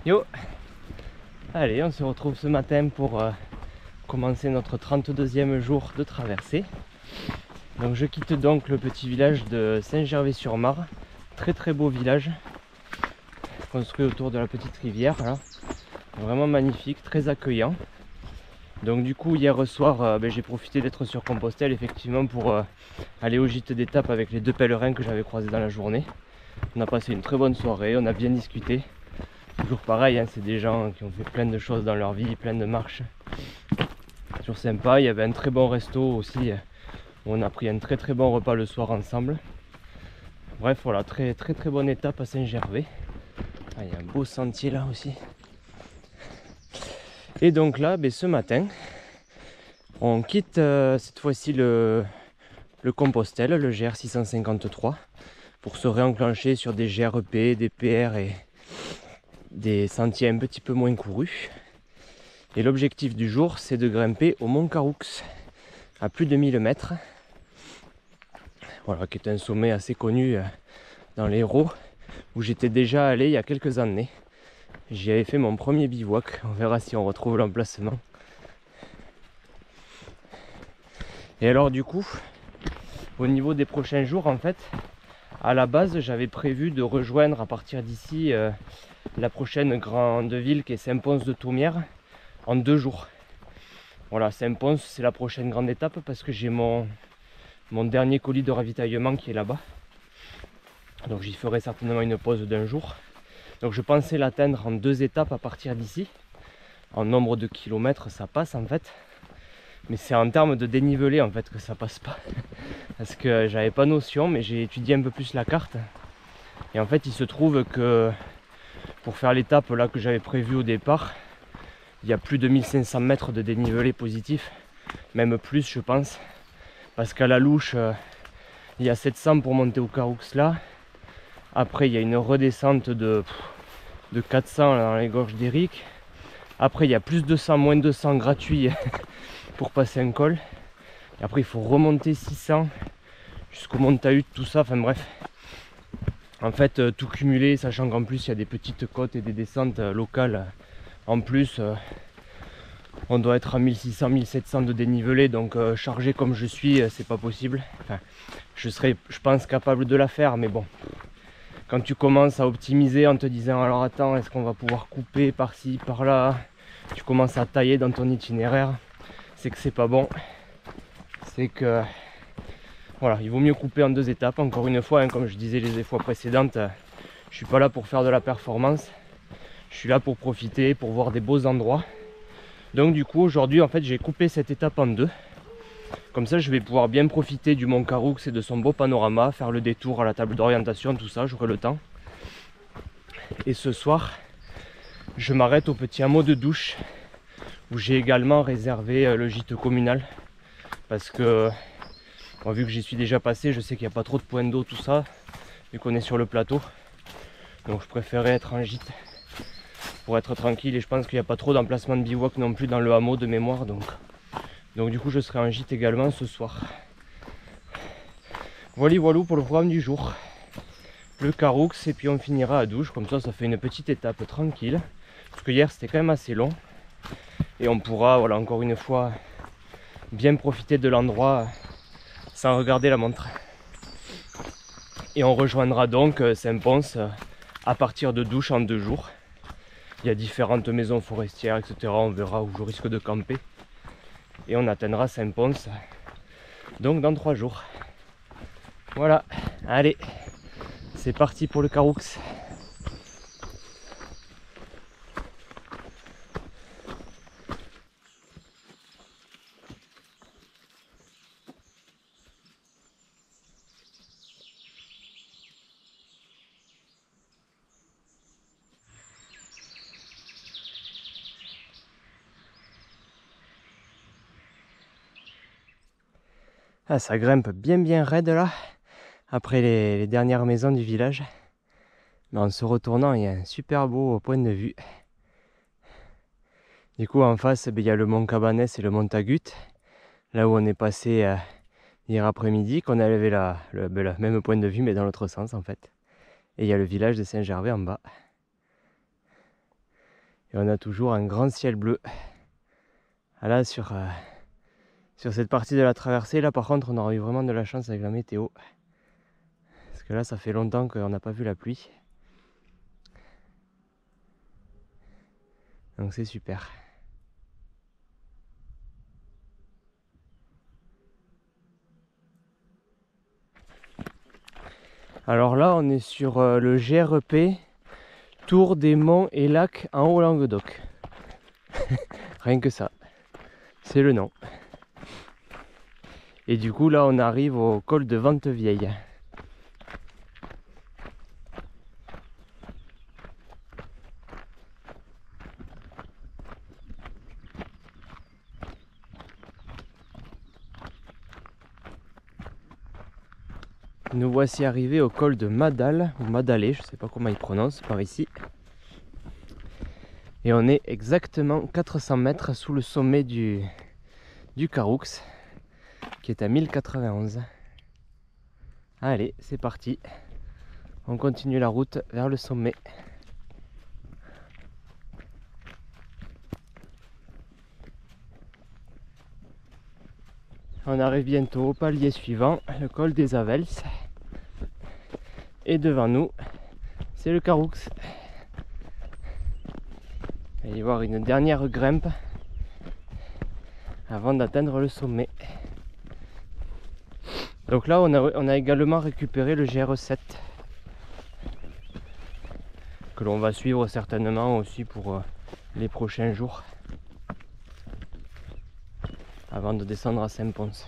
Yo! Allez, on se retrouve ce matin pour commencer notre 32e jour de traversée. Donc je quitte donc le petit village de Saint-Gervais-sur-Marne. Très très beau village, construit autour de la petite rivière. Là. Vraiment magnifique, très accueillant. Donc du coup hier soir j'ai profité d'être sur Compostelle effectivement pour aller au gîte d'étape avec les deux pèlerins que j'avais croisés dans la journée. On a passé une très bonne soirée, on a bien discuté. Toujours pareil, hein, c'est des gens qui ont fait plein de choses dans leur vie, plein de marches. Toujours sympa, il y avait un très bon resto aussi. On a pris un très très bon repas le soir ensemble. Bref voilà, très bonne étape à Saint-Gervais. Ah, il y a un beau sentier là aussi. Et donc là, ce matin, on quitte cette fois-ci le Compostelle, le GR 653, pour se réenclencher sur des GRP, des PR et des sentiers un petit peu moins courus. Et l'objectif du jour, c'est de grimper au Mont Caroux, à plus de 1000 mètres. Voilà, qui est un sommet assez connu dans l'Hérault, où j'étais déjà allé il y a quelques années. J'y avais fait mon premier bivouac, on verra si on retrouve l'emplacement. Et alors du coup, au niveau des prochains jours, en fait, à la base, j'avais prévu de rejoindre à partir d'ici la prochaine grande ville qui est Saint-Pons-de-Thomières en 2 jours. Voilà, Saint-Pons, c'est la prochaine grande étape parce que j'ai mon dernier colis de ravitaillement qui est là-bas. Donc j'y ferai certainement une pause d'1 jour. Donc je pensais l'atteindre en 2 étapes à partir d'ici. En nombre de kilomètres, ça passe en fait. Mais c'est en termes de dénivelé en fait que ça passe pas. Parce que j'avais pas notion, mais j'ai étudié un peu plus la carte. Et en fait, il se trouve que pour faire l'étape là que j'avais prévue au départ, il y a plus de 1500 mètres de dénivelé positif. Même plus, je pense. Parce qu'à la louche, il y a 700 pour monter au Caroux là. Après, il y a une redescente de 400 là, dans les gorges d'Éric. Après, il y a plus 200, moins 200 gratuits pour passer un col. Et après, il faut remonter 600 jusqu'au Mont Tahut, tout ça. Enfin bref. En fait, tout cumulé, sachant qu'en plus, il y a des petites côtes et des descentes locales En plus, on doit être à 1600-1700 de dénivelé, donc chargé comme je suis, c'est pas possible. Enfin, je serais, je pense, capable de la faire, mais bon. Quand tu commences à optimiser en te disant alors attends, est-ce qu'on va pouvoir couper par-ci, par-là, tu commences à tailler dans ton itinéraire, c'est que c'est pas bon. C'est que voilà, il vaut mieux couper en 2 étapes. Encore une fois, hein, comme je disais les fois précédentes, je suis pas là pour faire de la performance, je suis là pour profiter, pour voir des beaux endroits. Donc du coup aujourd'hui en fait j'ai coupé cette étape en 2. Comme ça je vais pouvoir bien profiter du mont Caroux et de son beau panorama, faire le détour à la table d'orientation, tout ça, j'aurai le temps. Et ce soir je m'arrête au petit hameau de Douche où j'ai également réservé le gîte communal. Parce que bon, vu que j'y suis déjà passé, je sais qu'il n'y a pas trop de points d'eau, tout ça, vu qu'on est sur le plateau. Donc je préférais être en gîte pour être tranquille, et je pense qu'il n'y a pas trop d'emplacement de bivouac non plus dans le hameau de mémoire, donc du coup je serai en gîte également ce soir. Voilà pour le programme du jour. Le Caroux et puis on finira à Douche, comme ça fait une petite étape tranquille, parce que hier c'était quand même assez long, et on pourra, voilà, encore une fois bien profiter de l'endroit sans regarder la montre. Et on rejoindra donc Saint-Pons à partir de Douche en 2 jours. Il y a différentes maisons forestières, etc. On verra où je risque de camper. Et on atteindra Saint-Pons donc dans 3 jours. Voilà, allez, c'est parti pour le Caroux. Ah, ça grimpe bien raide là, après les dernières maisons du village. Mais en se retournant, il y a un super beau point de vue. Du coup, en face, il y a le mont Cabanès et le mont Tagut, là où on est passé hier après-midi, qu'on a levé le même point de vue, mais dans l'autre sens en fait. Et il y a le village de Saint-Gervais en bas. Et on a toujours un grand ciel bleu. Ah là, sur cette partie de la traversée, là par contre, on aura eu vraiment de la chance avec la météo. Parce que là, ça fait longtemps qu'on n'a pas vu la pluie. Donc c'est super. Alors là, on est sur le GRP, Tour des Monts et Lacs en Haut-Languedoc. Rien que ça, c'est le nom. Et du coup, là, on arrive au col de Ventevieille. Nous voici arrivés au col de Madal, ou Madalé, je ne sais pas comment il prononce par ici. Et on est exactement 400 mètres sous le sommet du Caroux, qui est à 1091. Allez, c'est parti. On continue la route vers le sommet. On arrive bientôt au palier suivant, le col des Avels. Et devant nous, c'est le Caroux. Il va y avoir une dernière grimpe avant d'atteindre le sommet. Donc là, on a également récupéré le GR7 que l'on va suivre certainement aussi pour les prochains jours avant de descendre à Saint-Pons.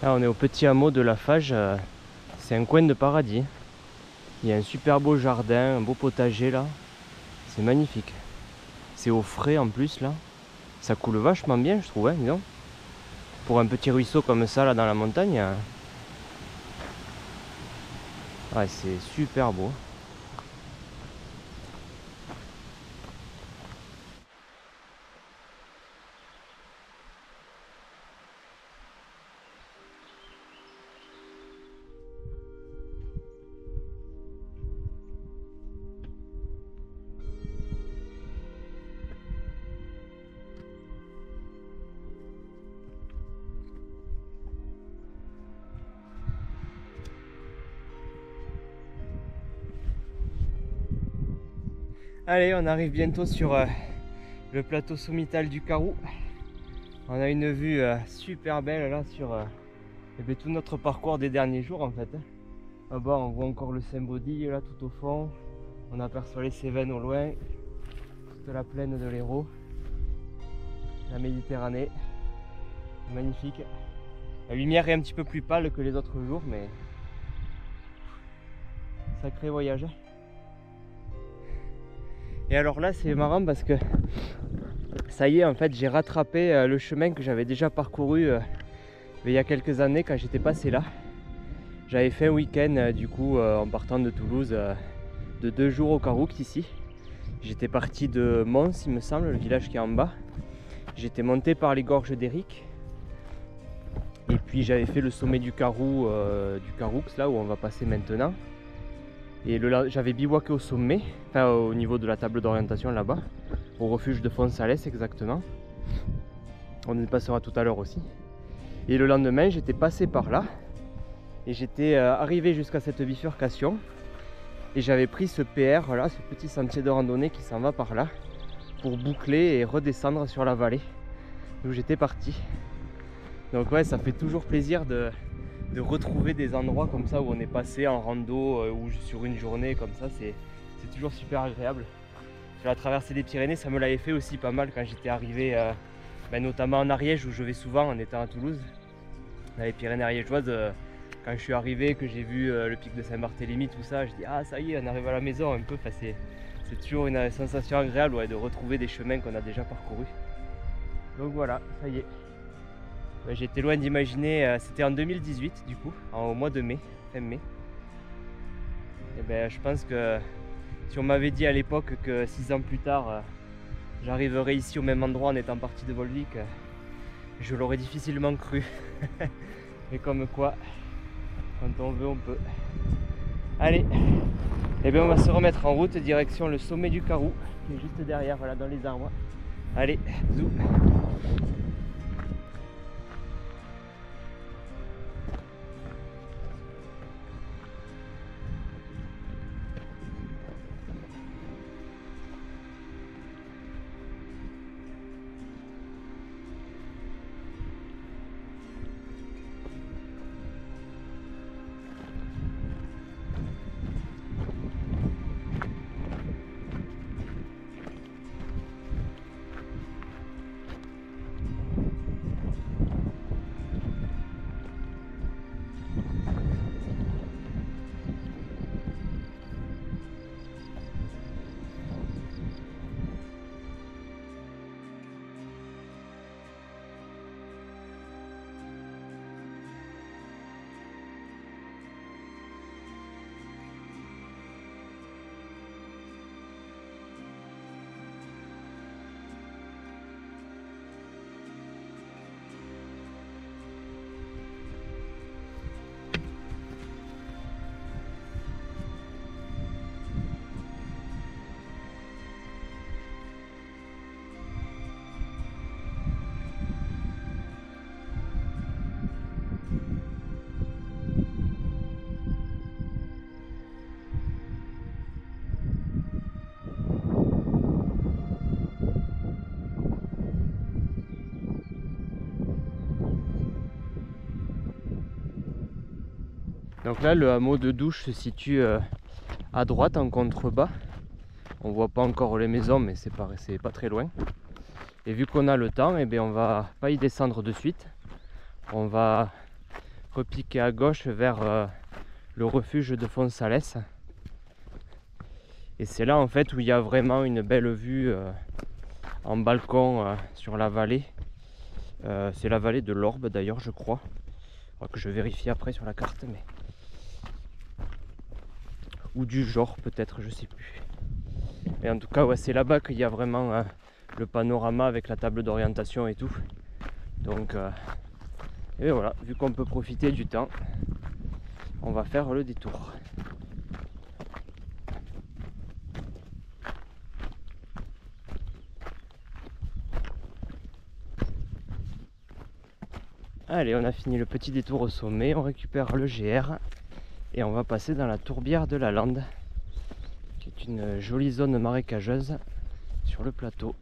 Là, on est au petit hameau de la Fage, c'est un coin de paradis. Il y a un super beau jardin, un beau potager là. C'est magnifique. C'est au frais en plus là. Ça coule vachement bien je trouve, hein, dis donc. Pour un petit ruisseau comme ça là dans la montagne. Ouais, c'est super beau. Allez, on arrive bientôt sur le plateau sommital du Karoo. On a une vue super belle là sur tout notre parcours des derniers jours en fait. Là-bas on voit encore le Saint-Baudy là tout au fond. On aperçoit les Cévennes au loin. Toute la plaine de l'Hérault. La Méditerranée. Magnifique. La lumière est un petit peu plus pâle que les autres jours mais sacré voyage. Et alors là c'est marrant parce que ça y est, en fait j'ai rattrapé le chemin que j'avais déjà parcouru il y a quelques années quand j'étais passé là. J'avais fait un week-end du coup en partant de Toulouse de 2 jours au Karouk ici. J'étais parti de Mons il me semble, le village qui est en bas. J'étais monté par les gorges d'Éric. Et puis j'avais fait le sommet du Karoo, du Karouk là où on va passer maintenant. Et j'avais bivouaqué au sommet, enfin au niveau de la table d'orientation là-bas, au refuge de Fonsalès exactement. On y passera tout à l'heure aussi. Et le lendemain, j'étais passé par là et j'étais arrivé jusqu'à cette bifurcation. Et j'avais pris ce PR là, ce petit sentier de randonnée qui s'en va par là, pour boucler et redescendre sur la vallée d'où j'étais parti. Donc ouais, ça fait toujours plaisir de retrouver des endroits comme ça où on est passé en rando ou sur une journée comme ça, c'est toujours super agréable. Sur la traversée des Pyrénées, ça me l'avait fait aussi pas mal quand j'étais arrivé, notamment en Ariège où je vais souvent en étant à Toulouse. Dans les Pyrénées ariégeoises, quand je suis arrivé, que j'ai vu le pic de Saint-Barthélemy, tout ça, je dis ah ça y est, on arrive à la maison un peu. Enfin, c'est toujours une sensation agréable ouais, de retrouver des chemins qu'on a déjà parcourus. Donc voilà, ça y est. J'étais loin d'imaginer, c'était en 2018 du coup, au mois de mai, fin mai. Et ben, je pense que si on m'avait dit à l'époque que 6 ans plus tard, j'arriverais ici au même endroit en étant parti de Volvic, je l'aurais difficilement cru. Mais comme quoi, quand on veut, on peut. Allez, et bien on va se remettre en route direction le sommet du Karoo, qui est juste derrière, voilà, dans les arbres. Allez, zou. Donc là, le hameau de Douche se situe à droite en contrebas. On voit pas encore les maisons, mais c'est pas très loin. Et vu qu'on a le temps, eh bien, on va pas y descendre de suite. On va repiquer à gauche vers le refuge de Fonsalès. Et c'est là en fait où il y a vraiment une belle vue en balcon sur la vallée. C'est la vallée de l'Orbe d'ailleurs, je crois. Alors que je vérifie après sur la carte, mais ou du genre peut-être, je sais plus. Et en tout cas, ouais, c'est là-bas qu'il y a vraiment le panorama avec la table d'orientation et tout. Donc, et voilà, vu qu'on peut profiter du temps, on va faire le détour. Allez, on a fini le petit détour au sommet, on récupère le GR et on va passer dans la tourbière de la Lande, qui est une jolie zone marécageuse sur le plateau.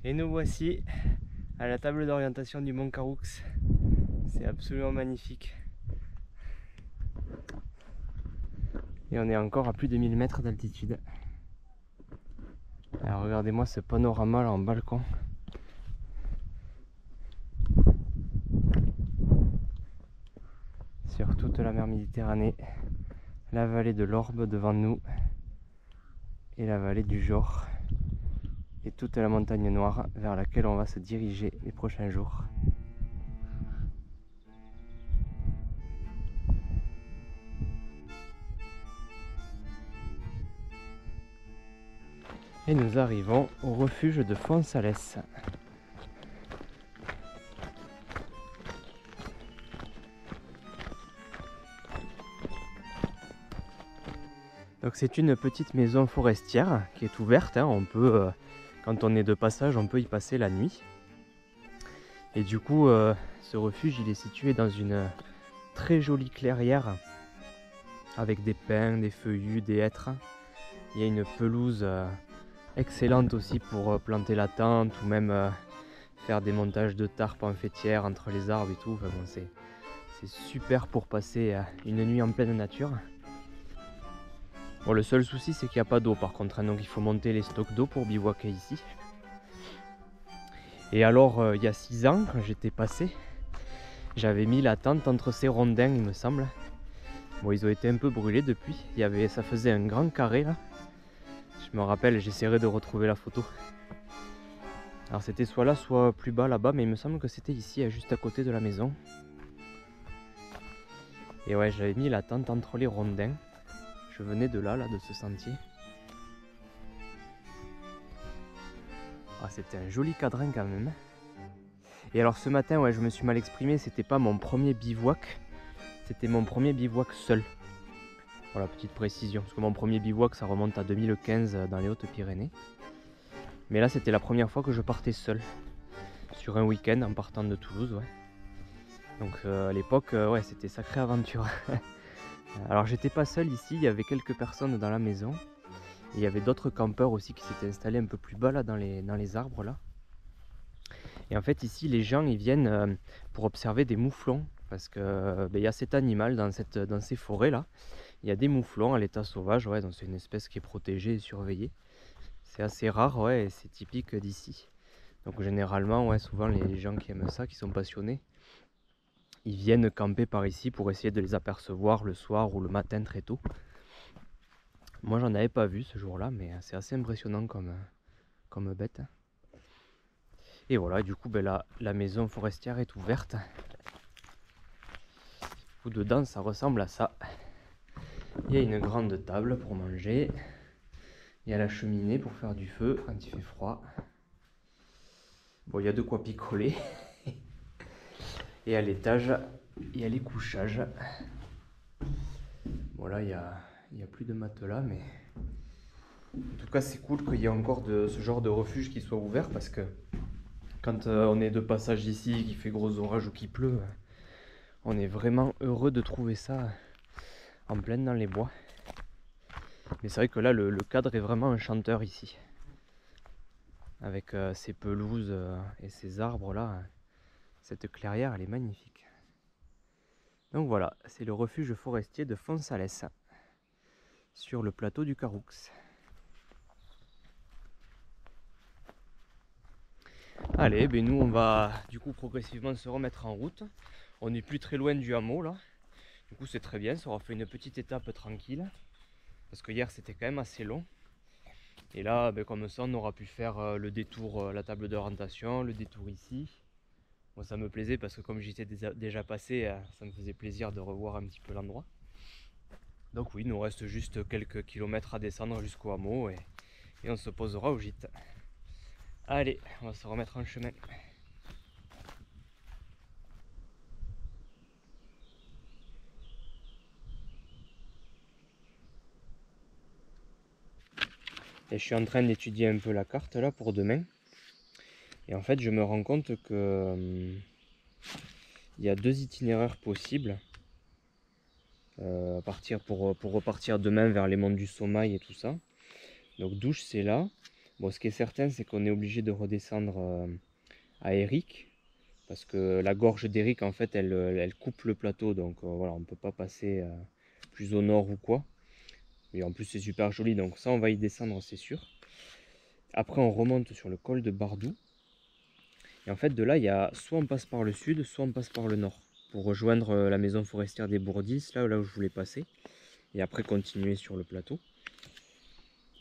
Et nous voici à la table d'orientation du Mont Caroux. C'est absolument magnifique. Et on est encore à plus de 1000 mètres d'altitude. Alors regardez-moi ce panorama là en balcon. Sur toute la mer Méditerranée, la vallée de l'Orbe devant nous et la vallée du Jor et toute la montagne noire vers laquelle on va se diriger les prochains jours. Et nous arrivons au refuge de Fonsalès. Donc c'est une petite maison forestière qui est ouverte, hein. On peut, quand on est de passage, on peut y passer la nuit. Et du coup, ce refuge il est situé dans une très jolie clairière avec des pins, des feuillus, des hêtres. Il y a une pelouse excellente aussi pour planter la tente ou même faire des montages de tarpes en faîtière entre les arbres et tout. Enfin bon, c'est super pour passer une nuit en pleine nature. Bon, le seul souci c'est qu'il n'y a pas d'eau par contre, hein, donc il faut monter les stocks d'eau pour bivouaquer ici. Et alors il y a 6 ans quand j'étais passé, j'avais mis la tente entre ces rondins il me semble. Bon, ils ont été un peu brûlés depuis, ça faisait un grand carré là. Je me rappelle, j'essaierai de retrouver la photo. Alors c'était soit là, soit plus bas là-bas, mais il me semble que c'était ici, juste à côté de la maison. Et ouais, j'avais mis la tente entre les rondins. Je venais de là, de ce sentier. Ah, c'était un joli cadran quand même. Et alors ce matin, ouais, je me suis mal exprimé, c'était pas mon premier bivouac. C'était mon premier bivouac seul. Voilà, petite précision, parce que mon premier bivouac ça remonte à 2015 dans les Hautes-Pyrénées. Mais là c'était la première fois que je partais seul. Sur un week-end en partant de Toulouse, ouais. Donc à l'époque, ouais, c'était sacrée aventure. Alors j'étais pas seul ici, il y avait quelques personnes dans la maison. Et il y avait d'autres campeurs aussi qui s'étaient installés un peu plus bas là dans les arbres là. Et en fait ici les gens ils viennent pour observer des mouflons. Parce que y a cet animal dans ces forêts là. Il y a des mouflons à l'état sauvage, ouais, donc c'est une espèce qui est protégée et surveillée. C'est assez rare, ouais, et c'est typique d'ici. Donc généralement, ouais, souvent les gens qui aiment ça, qui sont passionnés, ils viennent camper par ici pour essayer de les apercevoir le soir ou le matin très tôt. Moi j'en avais pas vu ce jour-là, mais c'est assez impressionnant comme bête. Et voilà, du coup la maison forestière est ouverte. Du coup dedans ça ressemble à ça. Il y a une grande table pour manger. Il y a la cheminée pour faire du feu quand il fait froid. Bon, il y a de quoi picoler. Et à l'étage, il y a les couchages. Bon là, il y a plus de matelas, mais en tout cas, c'est cool qu'il y ait encore ce genre de refuge qui soit ouvert parce que Quand on est de passage ici, qu'il fait gros orage ou qu'il pleut, on est vraiment heureux de trouver ça en pleine dans les bois. Mais c'est vrai que là, le cadre est vraiment enchanteur ici. Avec ces pelouses et ces arbres là, cette clairière elle est magnifique. Donc voilà, c'est le refuge forestier de Fonsalès, sur le plateau du Caroux. Allez, ben nous on va du coup progressivement se remettre en route. On n'est plus très loin du hameau là. Du coup c'est très bien, ça aura fait une petite étape tranquille. Parce que hier c'était quand même assez long. Et là, ben, comme ça, on aura pu faire le détour, la table d'orientation, le détour ici. Moi ça me plaisait parce que comme j'étais déjà passé, ça me faisait plaisir de revoir un petit peu l'endroit. Donc oui, il nous reste juste quelques kilomètres à descendre jusqu'au hameau et on se posera au gîte. Allez, on va se remettre en chemin. Et je suis en train d'étudier un peu la carte là pour demain. Et en fait, je me rends compte que il y a 2 itinéraires possibles. Pour repartir demain vers les monts du Sommail et tout ça. Donc Douche c'est là. Bon, ce qui est certain, c'est qu'on est obligé de redescendre à Éric. Parce que la gorge d'Éric, en fait, elle coupe le plateau. Donc voilà, on ne peut pas passer plus au nord ou quoi. Et en plus, c'est super joli. Donc ça, on va y descendre, c'est sûr. Après, on remonte sur le col de Bardou. Et en fait, de là, il y a soit on passe par le sud, soit on passe par le nord. Pour rejoindre la maison forestière des Bourdis, là où je voulais passer. Et après, continuer sur le plateau.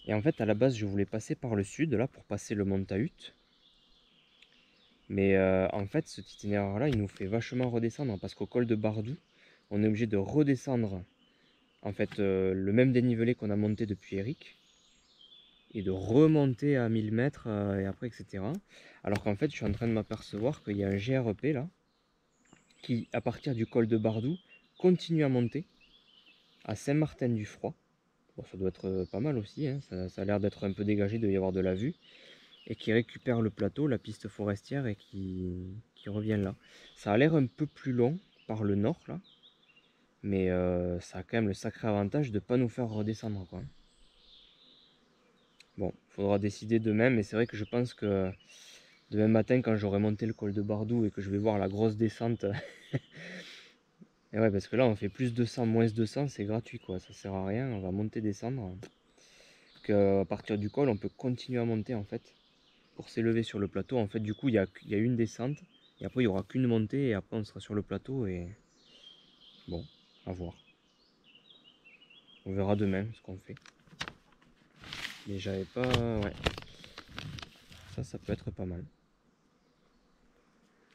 Et en fait, à la base, je voulais passer par le sud, là, pour passer le mont Tahut. Mais en fait, cet itinéraire-là, il nous fait vachement redescendre. Parce qu'au col de Bardou, on est obligé de redescendre, en fait, le même dénivelé qu'on a monté depuis Éric. Et de remonter à 1000 mètres, et après, etc. Alors qu'en fait, je suis en train de m'apercevoir qu'il y a un GRP, là, qui, à partir du col de Bardou, continue à monter à Saint-Martin-du-Froid. Bon, ça doit être pas mal aussi, hein. Ça a l'air d'être un peu dégagé, il doit y avoir de la vue. Et qui récupère le plateau, la piste forestière, et qui revient là. Ça a l'air un peu plus long par le nord, là. Mais ça a quand même le sacré avantage de ne pas nous faire redescendre, quoi. Bon, il faudra décider demain, mais c'est vrai que je pense que demain matin, quand j'aurai monté le col de Bardou et que je vais voir la grosse descente... Et ouais, parce que là, on fait plus 200, moins 200, c'est gratuit, quoi. Ça sert à rien, on va monter, descendre. À partir du col, on peut continuer à monter, en fait, pour s'élever sur le plateau. En fait, du coup, il y a une descente, et après, il n'y aura qu'une montée, et après, on sera sur le plateau, et bon, à voir. On verra demain ce qu'on fait. Mais j'avais pas... Ouais. Ça peut être pas mal.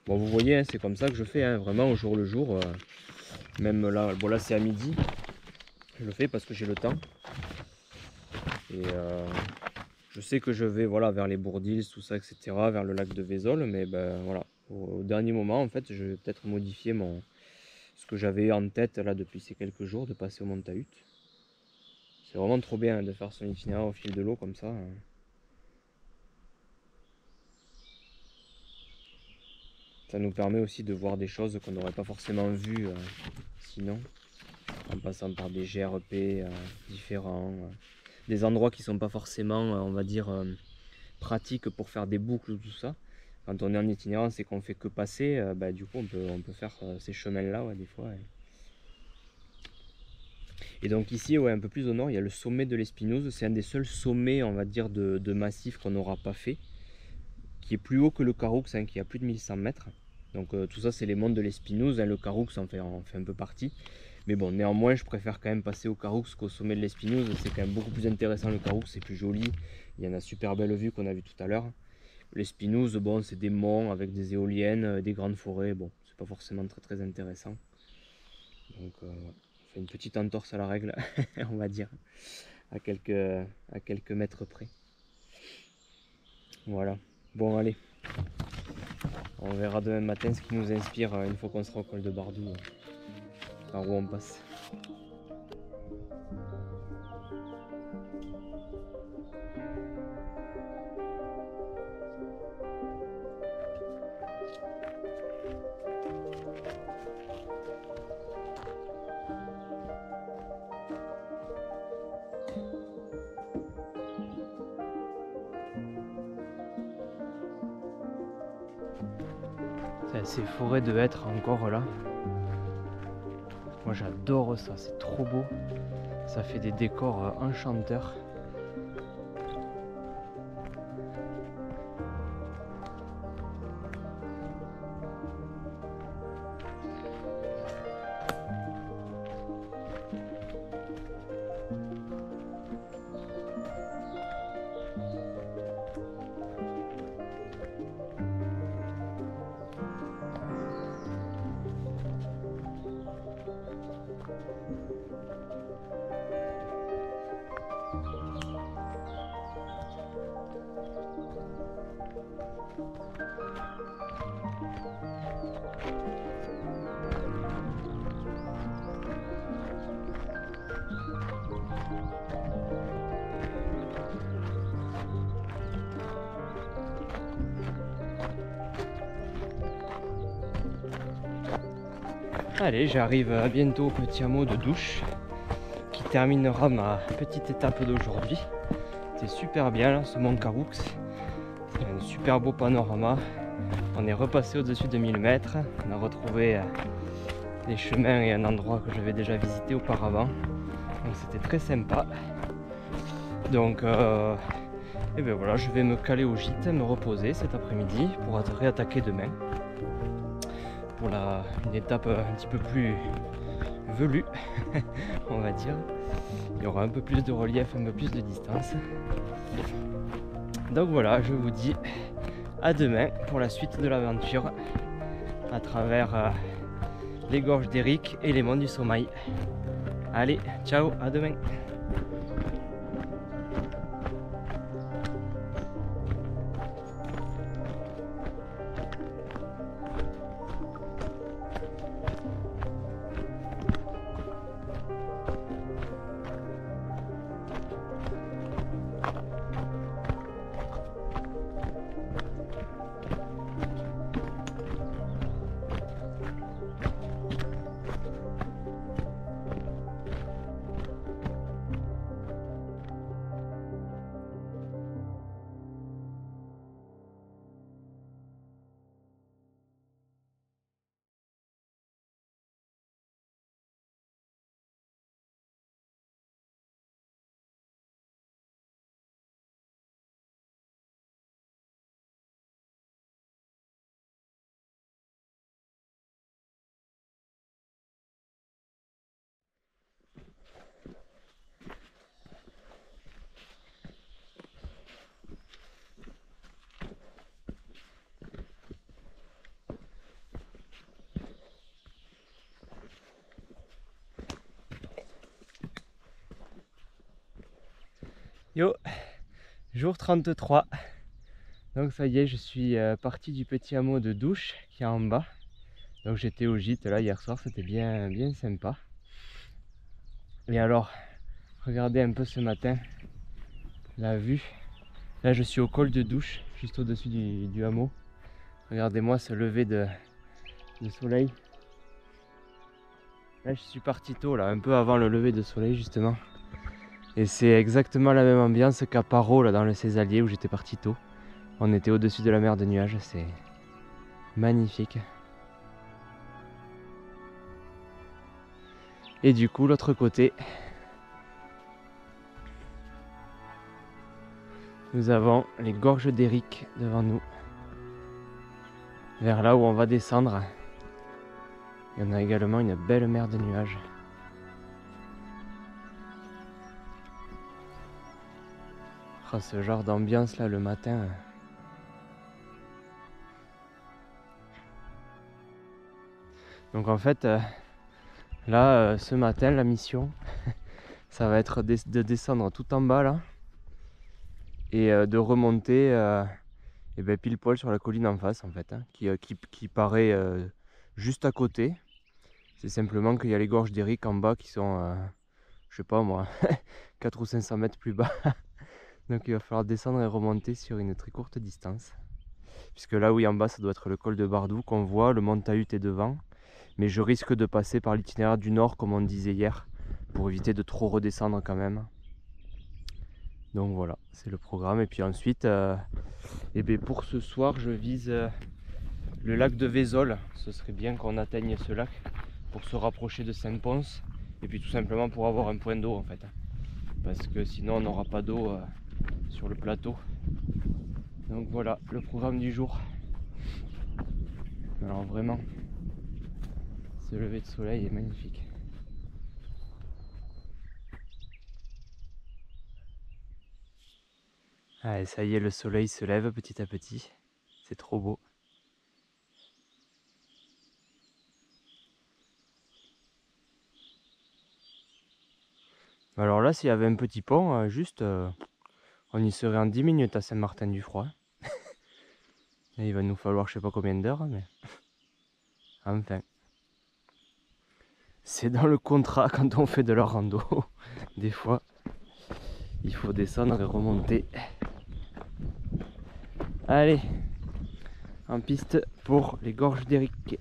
Bon, vous voyez, hein, c'est comme ça que je fais, hein, vraiment au jour le jour. Même là, bon là c'est à midi. Je le fais parce que j'ai le temps. Et je sais que je vais voilà, vers les Bourdils, tout ça, etc. Vers le lac de Vézol. Mais ben voilà, au dernier moment, en fait, je vais peut-être modifier ce que j'avais en tête là depuis ces quelques jours, de passer au Mont Tahut. C'est vraiment trop bien, hein, de faire son itinéraire au fil de l'eau comme ça. Ça nous permet aussi de voir des choses qu'on n'aurait pas forcément vues sinon, en passant par des GRP différents, des endroits qui sont pas forcément, on va dire, pratiques pour faire des boucles ou tout ça. Quand on est en itinérance et qu'on fait que passer, bah, du coup on peut faire ces chemins-là, ouais, des fois. Et donc ici, ouais, un peu plus au nord, il y a le sommet de l'Espinouse. C'est un des seuls sommets, on va dire, de massif qu'on n'aura pas fait, qui est plus haut que le Caroux, hein, qui a plus de 1100 mètres. Donc tout ça, c'est les monts de l'Espinouse, hein. Le Caroux en fait un peu partie. Mais bon, néanmoins, je préfère quand même passer au Caroux qu'au sommet de l'Espinouse. C'est quand même beaucoup plus intéressant, le Caroux, c'est plus joli. Il y en a super belle vue qu'on a vu tout à l'heure. L'Espinouse, bon, c'est des monts avec des éoliennes, des grandes forêts. Bon, c'est pas forcément très très intéressant. Donc, on fait une petite entorse à la règle, on va dire, à quelques mètres près. Voilà. Bon, allez. On verra demain matin ce qui nous inspire une fois qu'on sera au col de Bardou, par où on passe. Ces forêts de hêtres encore là. Moi j'adore ça, c'est trop beau. Ça fait des décors enchanteurs. Allez, j'arrive bientôt au petit hameau de Douche qui terminera ma petite étape d'aujourd'hui. C'est super bien là, ce mont Caroux. C'est un super beau panorama. On est repassé au-dessus de 1000 mètres. On a retrouvé des chemins et un endroit que j'avais déjà visité auparavant. Donc c'était très sympa. Donc et ben voilà, je vais me caler au gîte, me reposer cet après-midi pour réattaquer demain. Pour une étape un petit peu plus velue, on va dire. Il y aura un peu plus de relief, un peu plus de distance. Donc voilà, je vous dis à demain pour la suite de l'aventure à travers les gorges d'Éric et les monts du Sommeil. Allez, ciao, à demain. Yo, jour 33. Donc ça y est, je suis parti du petit hameau de Douche qui est en bas. Donc j'étais au gîte là hier soir, c'était bien sympa. Et alors, regardez un peu ce matin la vue. Là je suis au col de Douche, juste au-dessus du hameau. Regardez-moi ce lever de soleil. Là je suis parti tôt, là, un peu avant le lever de soleil justement. Et c'est exactement la même ambiance qu'à Paro, là dans le Césalier où j'étais parti tôt. On était au-dessus de la mer de nuages, c'est magnifique. Et du coup, l'autre côté, nous avons les gorges d'Éric devant nous, vers là où on va descendre. Et on a également une belle mer de nuages. Oh, ce genre d'ambiance là le matin. Donc en fait, là, ce matin, la mission, ça va être de descendre tout en bas là et de remonter et ben, pile poil sur la colline en face en fait, hein, qui paraît juste à côté. C'est simplement qu'il y a les gorges d'Éric en bas qui sont, je sais pas moi, 400 ou 500 mètres plus bas. Donc il va falloir descendre et remonter sur une très courte distance. Puisque là, oui, en bas, ça doit être le col de Bardou qu'on voit, le mont Tahut est devant. Mais je risque de passer par l'itinéraire du nord, comme on disait hier, pour éviter de trop redescendre quand même. Donc voilà, c'est le programme. Et puis ensuite, eh bien pour ce soir, je vise le lac de Vézol. Ce serait bien qu'on atteigne ce lac pour se rapprocher de Saint-Pons et puis tout simplement pour avoir un point d'eau en fait, parce que sinon on n'aura pas d'eau sur le plateau. Donc voilà le programme du jour. Alors vraiment, ce lever de soleil est magnifique. Allez, ça y est, le soleil se lève petit à petit. C'est trop beau. Alors là, s'il y avait un petit pont, on y serait en 10 minutes à Saint-Martin-du-Froid. Et il va nous falloir je sais pas combien d'heures, mais enfin. C'est dans le contrat quand on fait de la rando. Des fois, il faut descendre et remonter. Allez, en piste pour les gorges d'Éric.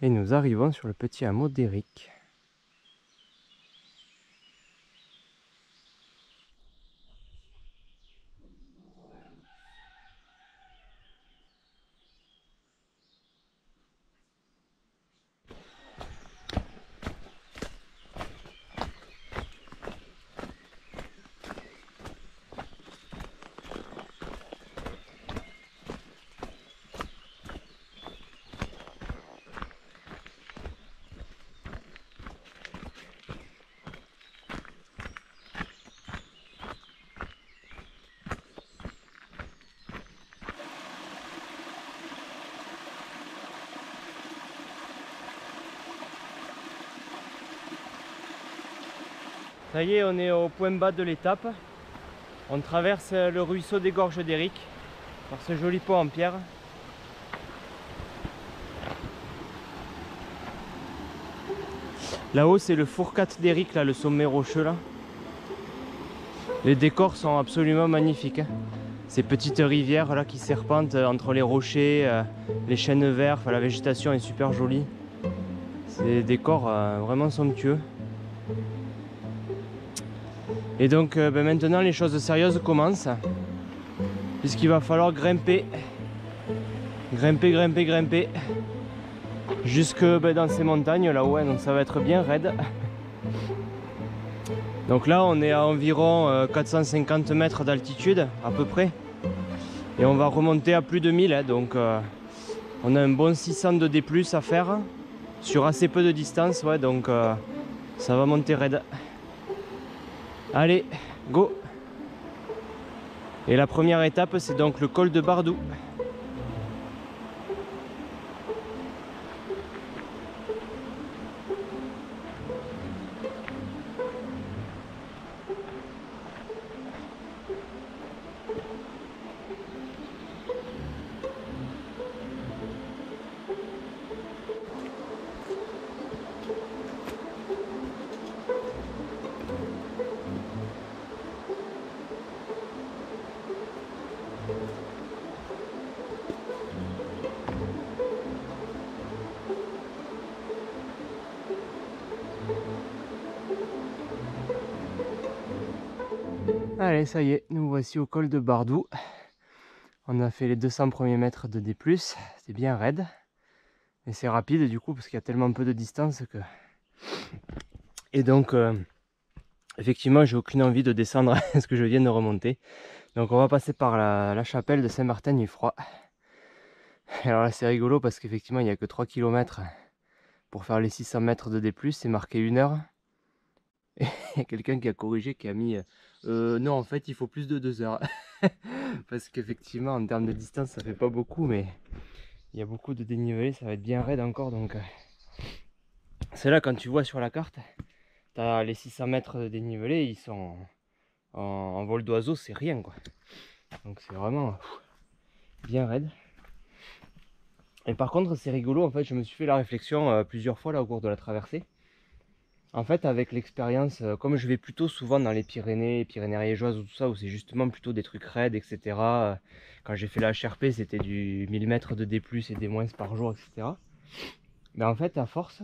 Et nous arrivons sur le petit hameau d'Éric. Ça y est, on est au point bas de l'étape. On traverse le ruisseau des gorges d'Éric par ce joli pont en pierre. Là-haut, c'est le Fourcat d'Éric, là, le sommet rocheux là. Les décors sont absolument magnifiques. Ces petites rivières là qui serpentent entre les rochers, les chênes verts, enfin, la végétation est super jolie. C'est des décors vraiment somptueux. Et donc maintenant les choses sérieuses commencent, puisqu'il va falloir grimper, jusque dans ces montagnes là, ouais, donc ça va être bien raide. Donc là on est à environ 450 mètres d'altitude à peu près, et on va remonter à plus de 1000, hein, donc on a un bon 600 de D+ à faire sur assez peu de distance, ouais, donc ça va monter raide. Allez, go! Et la première étape, c'est donc le col de Bardou. Allez, ça y est, nous voici au col de Bardou. On a fait les 200 premiers mètres de D+, c'est bien raide. Et c'est rapide du coup, parce qu'il y a tellement peu de distance que... Et donc, effectivement, j'ai aucune envie de descendre ce que je viens de remonter. Donc on va passer par la chapelle de Saint-Martin-du-Froid. Alors là, c'est rigolo parce qu'effectivement, il n'y a que 3 km pour faire les 600 mètres de D+, c'est marqué 1 heure. Et il y a quelqu'un qui a corrigé, qui a mis non, en fait il faut plus de 2 heures. Parce qu'effectivement en termes de distance ça fait pas beaucoup, mais il y a beaucoup de dénivelé, ça va être bien raide encore. Donc c'est là, quand tu vois sur la carte, tu as les 600 mètres de dénivelé, ils sont en vol d'oiseau, c'est rien quoi. Donc c'est vraiment bien raide. Et par contre c'est rigolo, en fait je me suis fait la réflexion plusieurs fois là au cours de la traversée. En fait, avec l'expérience, comme je vais plutôt souvent dans les Pyrénées, Pyrénées ariégeoises ou tout ça, où c'est justement plutôt des trucs raides, etc. Quand j'ai fait la HRP, c'était du 1000 mètres de D+, et D- par jour, etc. Mais en fait, à force,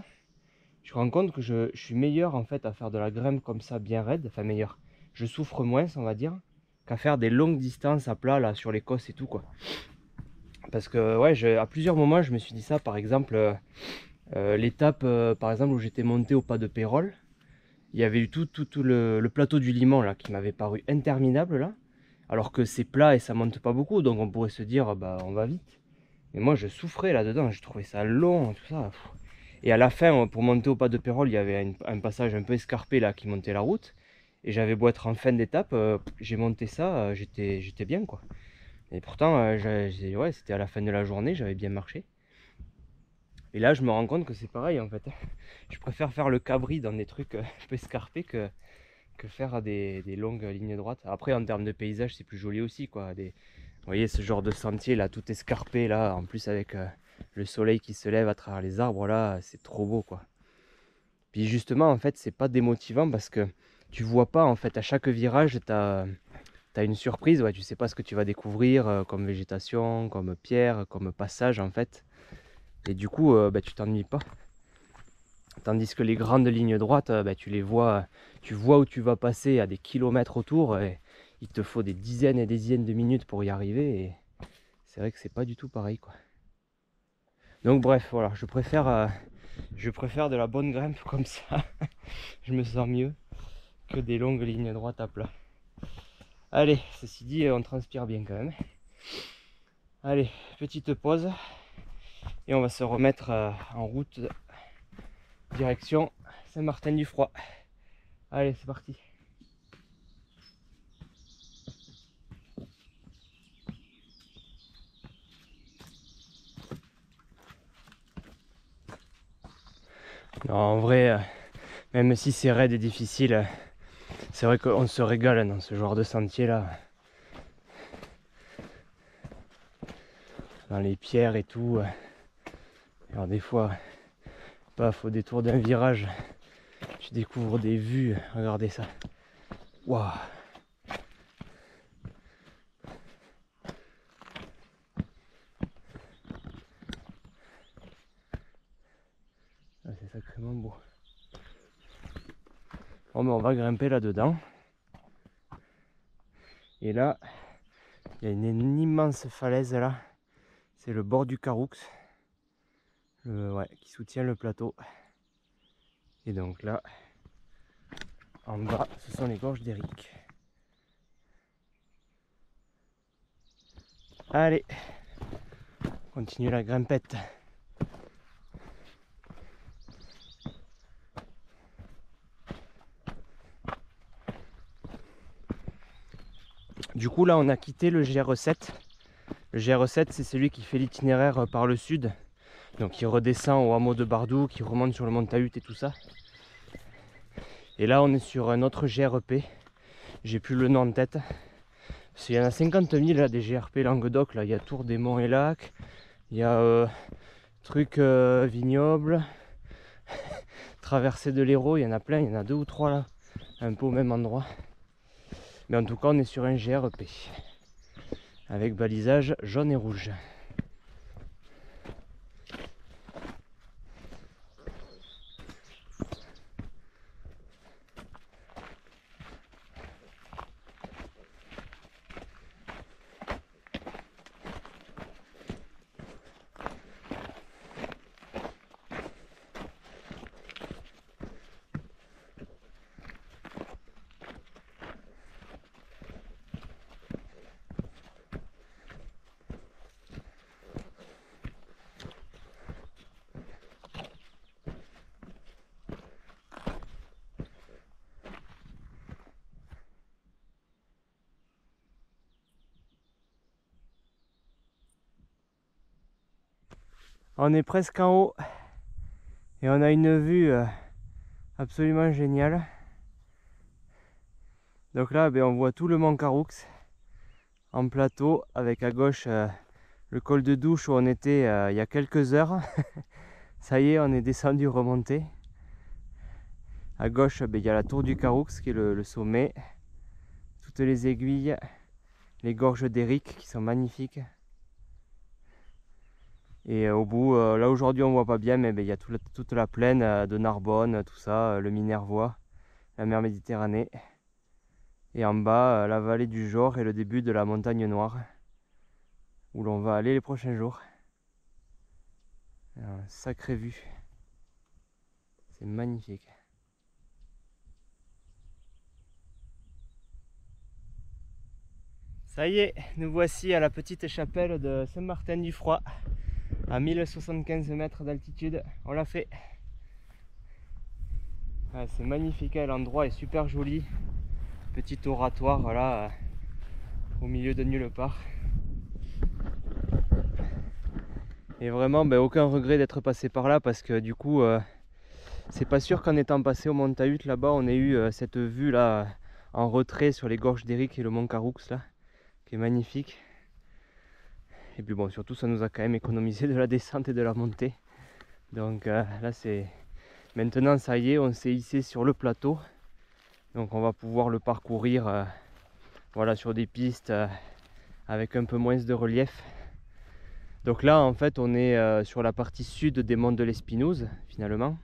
je me rends compte que je suis meilleur en fait à faire de la grimpe comme ça, bien raide. Enfin, meilleur. Je souffre moins, on va dire, qu'à faire des longues distances à plat, là, sur les cosses et tout, quoi. Parce que, ouais, à plusieurs moments, je me suis dit ça. Par exemple, l'étape, par exemple, où j'étais monté au pas de Pérol. Il y avait eu tout le plateau du Liman là qui m'avait paru interminable là, alors que c'est plat et ça monte pas beaucoup, donc on pourrait se dire bah on va vite. Mais moi je souffrais là-dedans, je trouvais ça long, tout ça. Et à la fin, pour monter au pas de Pérol, il y avait un passage un peu escarpé là qui montait la route. Et j'avais beau être en fin d'étape, j'ai monté ça, j'étais bien quoi. Et pourtant, ouais, c'était à la fin de la journée, j'avais bien marché. Et là, je me rends compte que c'est pareil en fait. Je préfère faire le cabri dans des trucs un peu escarpés que faire des longues lignes droites. Après, en termes de paysage, c'est plus joli aussi, quoi. Vous voyez ce genre de sentier là, tout escarpé là, en plus avec le soleil qui se lève à travers les arbres là, c'est trop beau, quoi. Puis justement, en fait, c'est pas démotivant parce que tu vois pas, en fait, à chaque virage, t'as une surprise, ouais, tu sais pas ce que tu vas découvrir comme végétation, comme pierre, comme passage, en fait. Et du coup, bah, tu t'ennuies pas. Tandis que les grandes lignes droites, bah, tu vois où tu vas passer à des kilomètres autour, et il te faut des dizaines et des dizaines de minutes pour y arriver, et c'est vrai que c'est pas du tout pareil, quoi. Donc bref, voilà, je préfère de la bonne grimpe comme ça, je me sens mieux que des longues lignes droites à plat. Allez, ceci dit, on transpire bien quand même. Allez, petite pause, et on va se remettre en route, direction Saint-Martin-du-Froid. Allez, c'est parti. Non, en vrai, même si c'est raide et difficile, c'est vrai qu'on se régale dans ce genre de sentier là. Dans les pierres et tout. Alors des fois, paf, au détour d'un virage, tu découvres des vues. Regardez ça. Waouh! Ah, c'est sacrément beau. Bon, mais on va grimper là-dedans. Et là, il y a une immense falaise là. C'est le bord du Caroux. Ouais, qui soutient le plateau. Et donc là, en bas, ce sont les gorges d'Éric. Allez, continue la grimpette. Du coup, là, on a quitté le GR7. Le GR7, c'est celui qui fait l'itinéraire par le sud. Donc, il redescend au hameau de Bardou, qui remonte sur le mont Tahut et tout ça. Et là, on est sur un autre GRP. J'ai plus le nom en tête. Parce qu'il y en a 50 000 là, des GRP Languedoc. Là, il y a Tour des Monts et Lacs. Il y a truc vignoble. Traversée de l'Hérault. Il y en a plein. Il y en a 2 ou 3 là. Un peu au même endroit. Mais en tout cas, on est sur un GRP. Avec balisage jaune et rouge. On est presque en haut. Et on a une vue absolument géniale. Donc là, ben, on voit tout le mont Caroux en plateau, avec à gauche le col de Douche où on était il y a quelques heures. Ça y est, on est descendu, remonté. À gauche, il y a la tour du Caroux qui est le sommet. Toutes les aiguilles, les gorges d'Éric qui sont magnifiques. Et au bout, là aujourd'hui on voit pas bien, mais il y a toute la plaine de Narbonne, tout ça, le Minervois, la mer Méditerranée. Et en bas, la vallée du Jord et le début de la montagne Noire, où l'on va aller les prochains jours. Un sacré vue. C'est magnifique. Ça y est, nous voici à la petite chapelle de Saint-Martin-du-Froid, à 1075 mètres d'altitude. On l'a fait. Ah, c'est magnifique, l'endroit est super joli. Petit oratoire, voilà, au milieu de nulle part. Et vraiment, aucun regret d'être passé par là, parce que du coup, c'est pas sûr qu'en étant passé au Mont Tahut là-bas, on ait eu cette vue là en retrait sur les gorges d'Éric et le Mont Caroux là, qui est magnifique. Et puis bon, surtout ça nous a quand même économisé de la descente et de la montée. Donc là c'est... Maintenant ça y est, on s'est hissé sur le plateau. Donc on va pouvoir le parcourir voilà, sur des pistes avec un peu moins de relief. Donc là en fait on est sur la partie sud des monts de l'Espinouse finalement.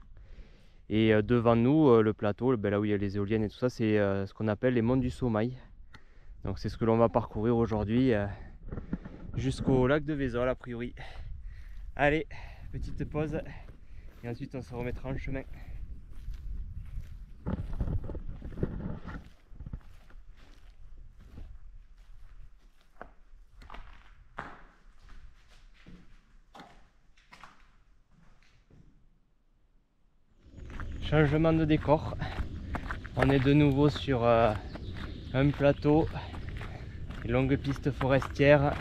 Et devant nous, le plateau, là où il y a les éoliennes et tout ça, c'est ce qu'on appelle les monts du Sommeil. Donc c'est ce que l'on va parcourir aujourd'hui jusqu'au lac de Vézol a priori. Allez, petite pause et ensuite on se remettra en chemin. Changement de décor. On est de nouveau sur un plateau, une longue piste forestière,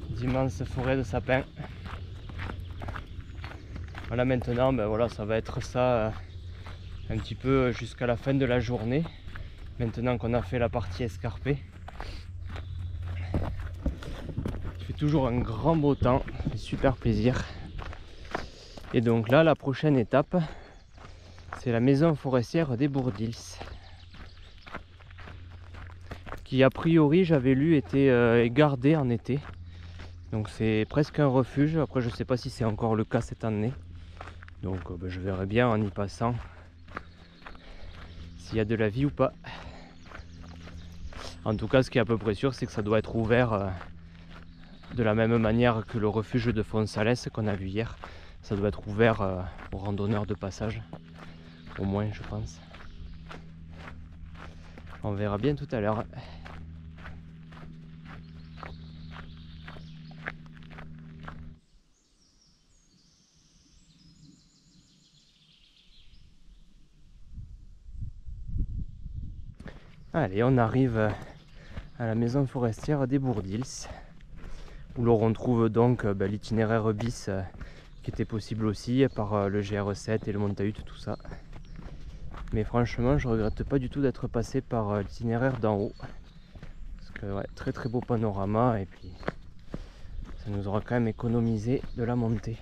d'immenses forêts de sapins. Voilà, maintenant, voilà, ça va être ça un petit peu jusqu'à la fin de la journée. Maintenant qu'on a fait la partie escarpée. Il fait toujours un grand beau temps, c'est super plaisir. Et donc là, la prochaine étape, c'est la maison forestière des Bourdils, qui a priori, j'avais lu, était gardée en été. Donc c'est presque un refuge. Après je sais pas si c'est encore le cas cette année. Donc je verrai bien en y passant s'il y a de la vie ou pas. En tout cas ce qui est à peu près sûr, c'est que ça doit être ouvert de la même manière que le refuge de Fonsalès qu'on a vu hier. Ça doit être ouvert aux randonneurs de passage. Au moins je pense. On verra bien tout à l'heure. Allez, on arrive à la maison forestière des Bourdils, où l'on retrouve donc l'itinéraire bis qui était possible aussi par le GR7 et le Mont Tahut, tout ça. Mais franchement, je regrette pas du tout d'être passé par l'itinéraire d'en haut. Parce que ouais, très très beau panorama, et puis ça nous aura quand même économisé de la montée.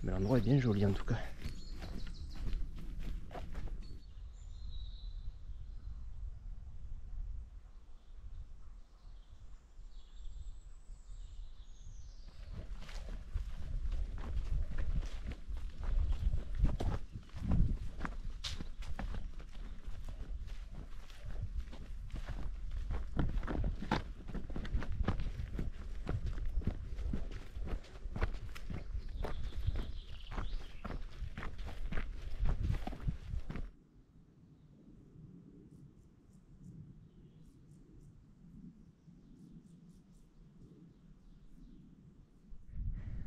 Mais l'endroit est bien joli en tout cas.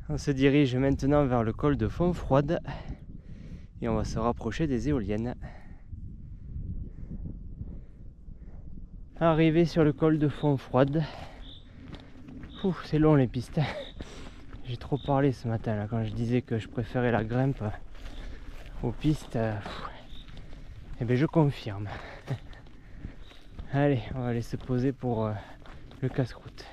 On se dirige maintenant vers le col de Fontfroide et on va se rapprocher des éoliennes. Arrivé sur le col de Fontfroide. C'est long les pistes. J'ai trop parlé ce matin là quand je disais que je préférais la grimpe aux pistes. Et bien je confirme. Allez, on va aller se poser pour le casse-croûte.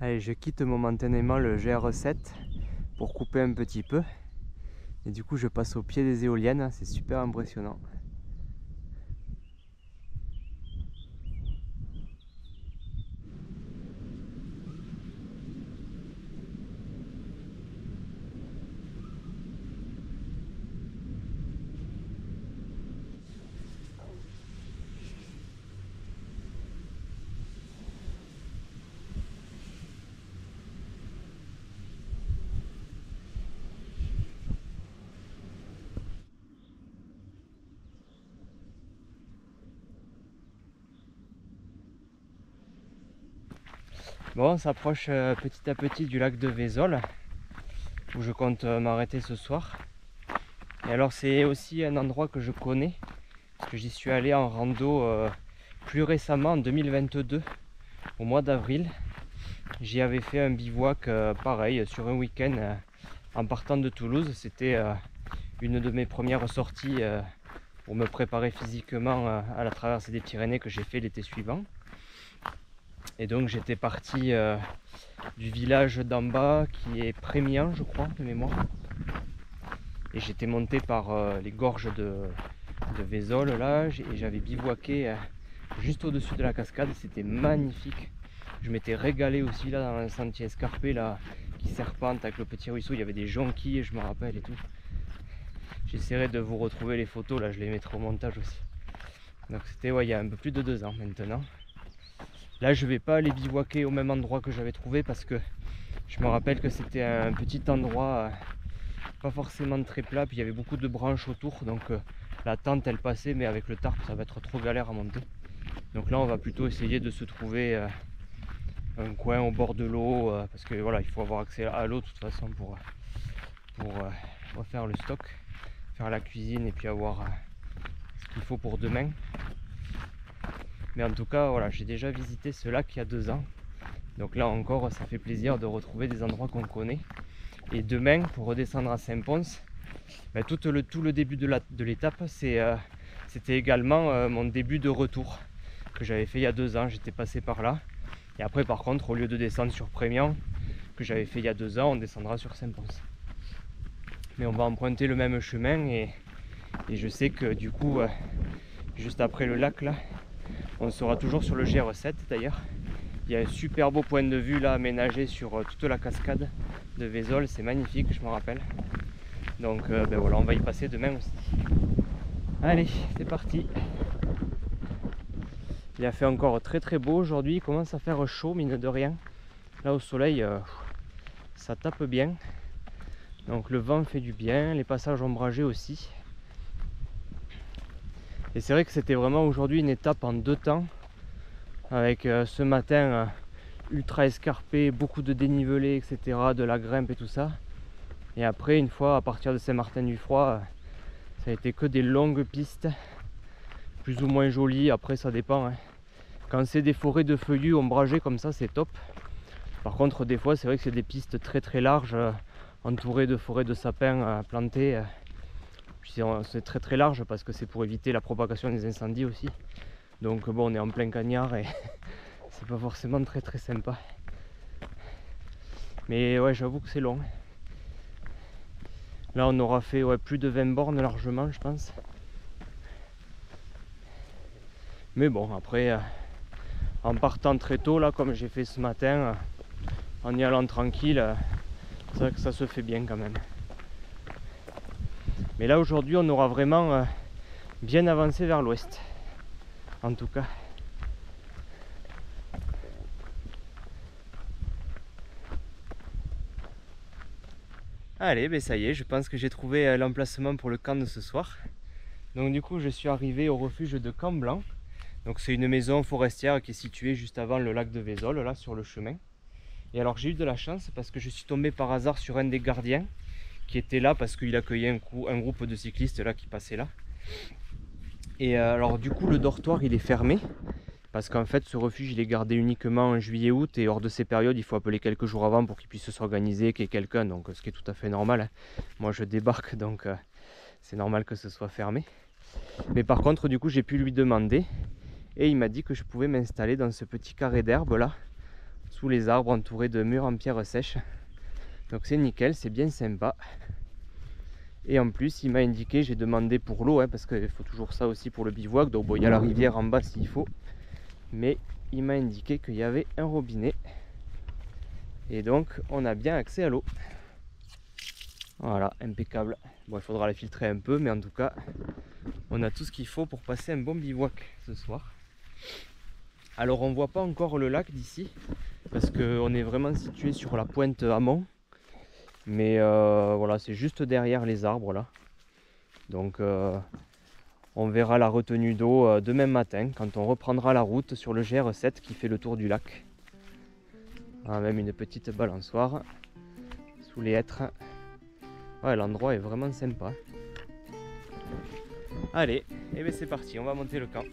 Allez, je quitte momentanément le GR7 pour couper un petit peu. Et du coup, je passe au pied des éoliennes, c'est super impressionnant. Bon, on s'approche petit à petit du lac de Vézol, où je compte m'arrêter ce soir. Et alors c'est aussi un endroit que je connais, parce que j'y suis allé en rando plus récemment, en 2022, au mois d'avril. J'y avais fait un bivouac pareil, sur un week-end, en partant de Toulouse. C'était une de mes premières sorties pour me préparer physiquement à la traversée des Pyrénées que j'ai fait l'été suivant. Et donc j'étais parti du village d'en bas qui est Prémian, je crois, de mémoire. Et j'étais monté par les gorges de Vézol là, et j'avais bivouaqué juste au-dessus de la cascade. C'était magnifique. Je m'étais régalé aussi là dans un sentier escarpé là qui serpente avec le petit ruisseau. Il y avait des jonquilles, je me rappelle et tout. J'essaierai de vous retrouver les photos là, je les mettrai au montage aussi. Donc c'était il y a un peu plus de 2 ans maintenant. Là je vais pas aller bivouaquer au même endroit que j'avais trouvé parce que je me rappelle que c'était un petit endroit pas forcément très plat, puis il y avait beaucoup de branches autour, donc la tente elle passait, mais avec le tarp ça va être trop galère à monter. Donc là on va plutôt essayer de se trouver un coin au bord de l'eau, parce que voilà, il faut avoir accès à l'eau de toute façon pour refaire le stock, faire la cuisine et puis avoir ce qu'il faut pour demain. Mais en tout cas voilà, j'ai déjà visité ce lac il y a 2 ans, donc là encore ça fait plaisir de retrouver des endroits qu'on connaît. Et demain pour redescendre à Saint-Pons, tout le début de l'étape c'était également mon début de retour que j'avais fait il y a 2 ans. J'étais passé par là, et après par contre au lieu de descendre sur Prémian que j'avais fait il y a 2 ans, on descendra sur Saint-Pons. Mais on va emprunter le même chemin, et je sais que du coup juste après le lac là, on sera toujours sur le GR7 d'ailleurs. Il y a un super beau point de vue là aménagé sur toute la cascade de Vézol, c'est magnifique, je me rappelle. Donc voilà, on va y passer demain aussi. Allez, c'est parti. Il a fait encore très très beau aujourd'hui, il commence à faire chaud mine de rien. Là au soleil, ça tape bien. Donc le vent fait du bien, les passages ombragés aussi. Et c'est vrai que c'était vraiment aujourd'hui une étape en 2 temps. Avec ce matin ultra escarpé, beaucoup de dénivelé, etc., de la grimpe et tout ça. Et après, une fois à partir de Saint-Martin-du-Froid, ça a été que des longues pistes, plus ou moins jolies, après ça dépend. Quand c'est des forêts de feuillus ombragés comme ça, c'est top. Par contre, des fois, c'est vrai que c'est des pistes très très larges, entourées de forêts de sapins plantés. C'est très très large parce que c'est pour éviter la propagation des incendies aussi. Donc bon, on est en plein cagnard et c'est pas forcément très très sympa. Mais ouais, j'avoue que c'est long. Là on aura fait plus de 20 bornes largement, je pense. Mais bon, après en partant très tôt là, comme j'ai fait ce matin, en y allant tranquille, c'est vrai que ça se fait bien quand même. Mais là aujourd'hui on aura vraiment bien avancé vers l'ouest, en tout cas. Allez, ben ça y est, je pense que j'ai trouvé l'emplacement pour le camp de ce soir. Donc du coup je suis arrivé au refuge de Camp Blanc. Donc c'est une maison forestière qui est située juste avant le lac de Vézol, là sur le chemin. Et alors j'ai eu de la chance parce que je suis tombé par hasard sur un des gardiens qui était là parce qu'il accueillait un groupe de cyclistes là qui passait là. Et alors du coup le dortoir il est fermé, Parce qu'en fait, ce refuge, il est gardé uniquement en juillet-août, et hors de ces périodes, il faut appeler quelques jours avant pour qu'il puisse s'organiser, qu'il y ait quelqu'un, donc ce qui est tout à fait normal, hein. Moi, je débarque, donc c'est normal que ce soit fermé. Mais par contre, du coup, j'ai pu lui demander, et il m'a dit que je pouvais m'installer dans ce petit carré d'herbe là, sous les arbres, entouré de murs en pierre sèche. Donc c'est nickel, c'est bien sympa. Et en plus, il m'a indiqué, j'ai demandé pour l'eau, hein, parce qu'il faut toujours ça aussi pour le bivouac. Donc bon, il y a la rivière en bas s'il faut. Mais il m'a indiqué qu'il y avait un robinet. Et donc, on a bien accès à l'eau. Voilà, impeccable. Bon, il faudra la filtrer un peu, mais en tout cas, on a tout ce qu'il faut pour passer un bon bivouac ce soir. Alors, on ne voit pas encore le lac d'ici, parce qu'on est vraiment situé sur la pointe amont. Mais voilà, c'est juste derrière les arbres là. Donc on verra la retenue d'eau demain matin quand on reprendra la route sur le GR7 qui fait le tour du lac. On a même une petite balançoire sous les hêtres. Ouais, l'endroit est vraiment sympa. Allez, et bien c'est parti, on va monter le camp.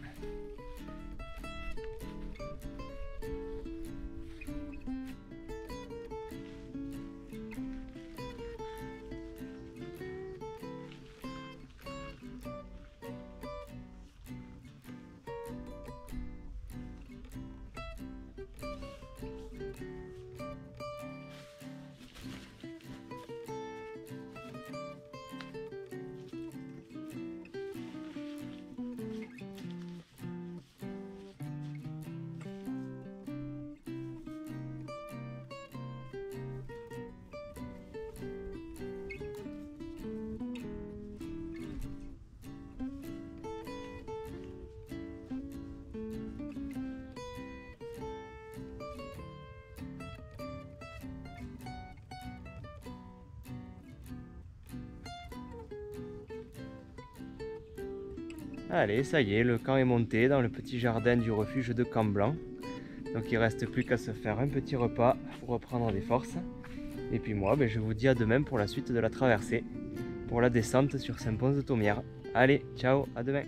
Allez, ça y est, le camp est monté dans le petit jardin du refuge de Camp Blanc. Donc il ne reste plus qu'à se faire un petit repas pour reprendre des forces. Et puis moi, je vous dis à demain pour la suite de la traversée, pour la descente sur Saint-Pons-de-Thomières. Allez, ciao, à demain.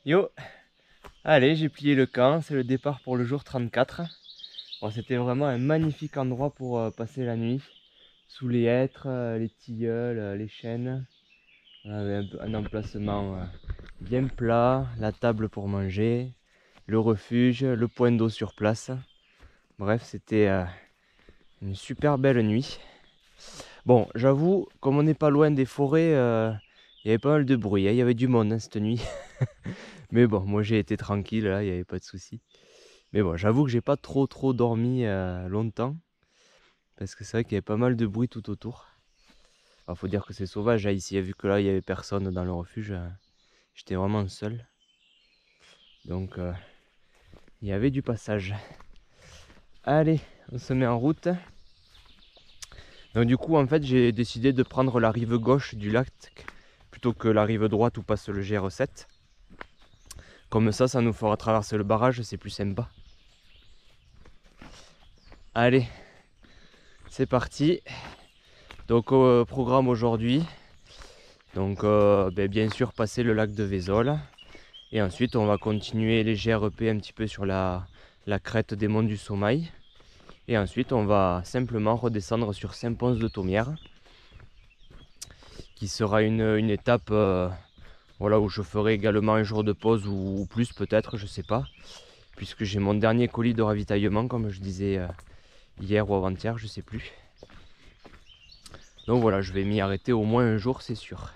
Yo, allez, j'ai plié le camp, c'est le départ pour le jour 34. Bon, c'était vraiment un magnifique endroit pour passer la nuit, sous les hêtres, les tilleuls, les chênes. On avait un emplacement bien plat, la table pour manger, le refuge, le point d'eau sur place. Bref, c'était une super belle nuit. Bon, j'avoue, comme on n'est pas loin des forêts, il y avait pas mal de bruit, hein, il y avait du monde hein, cette nuit. Mais bon, moi j'ai été tranquille, là, il n'y avait pas de souci. Mais bon, j'avoue que j'ai pas trop dormi longtemps. Parce que c'est vrai qu'il y avait pas mal de bruit tout autour. Alors, faut dire que c'est sauvage hein, ici, vu que là il n'y avait personne dans le refuge. J'étais vraiment seul. Donc il y avait du passage. Allez, on se met en route. Donc du coup en fait j'ai décidé de prendre la rive gauche du lac plutôt que la rive droite où passe le GR7. Comme ça nous fera traverser le barrage, c'est plus sympa. Allez, c'est parti. Donc au programme aujourd'hui, donc bien sûr passer le lac de Vézol. Et ensuite on va continuer les GRP un petit peu sur la crête des monts du Sommail. Et ensuite on va simplement redescendre sur Saint-Pons-de-Thomières, qui sera une étape voilà, où je ferai également un jour de pause ou plus peut-être, je sais pas. Puisque j'ai mon dernier colis de ravitaillement, comme je disais hier ou avant-hier, je sais plus. Donc voilà, je vais m'y arrêter au moins un jour, c'est sûr.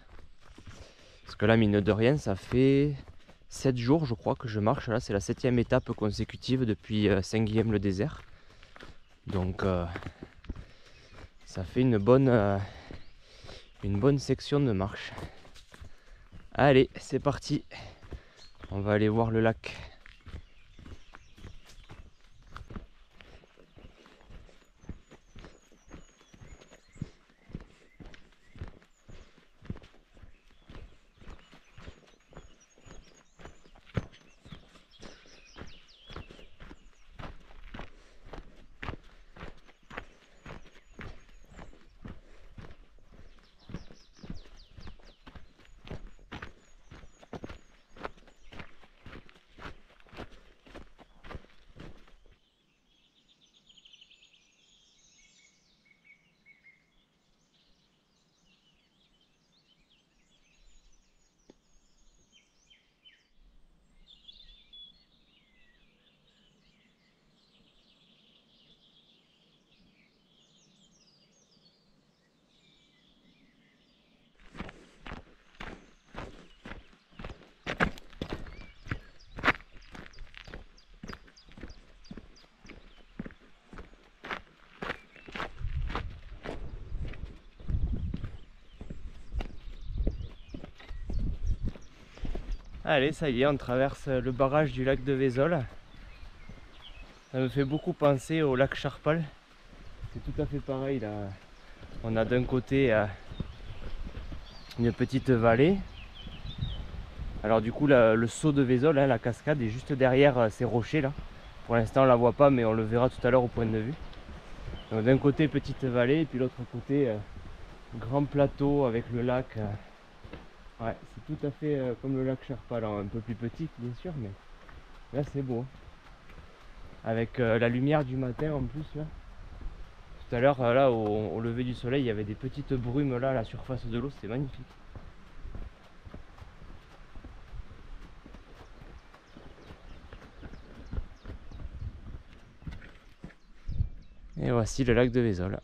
Parce que là, mine de rien, ça fait 7 jours, je crois, que je marche. Là, c'est la 7e étape consécutive depuis Saint-Guilhem-le-Désert. Donc, ça fait une bonne section de marche. Allez, c'est parti. On va aller voir le lac. Allez, ça y est, on traverse le barrage du lac de Vézol. Ça me fait beaucoup penser au lac Charpal. C'est tout à fait pareil là. On a d'un côté une petite vallée. Alors du coup le saut de Vézol, hein, la cascade est juste derrière ces rochers là. Pour l'instant on la voit pas mais on le verra tout à l'heure au point de vue. Donc d'un côté petite vallée et puis l'autre côté grand plateau avec le lac. Ouais, c'est tout à fait comme le lac Charpal, un peu plus petit bien sûr, mais là c'est beau. Avec la lumière du matin en plus là. Tout à l'heure là au lever du soleil il y avait des petites brumes là à la surface de l'eau, c'était magnifique. Et voici le lac de Vézol.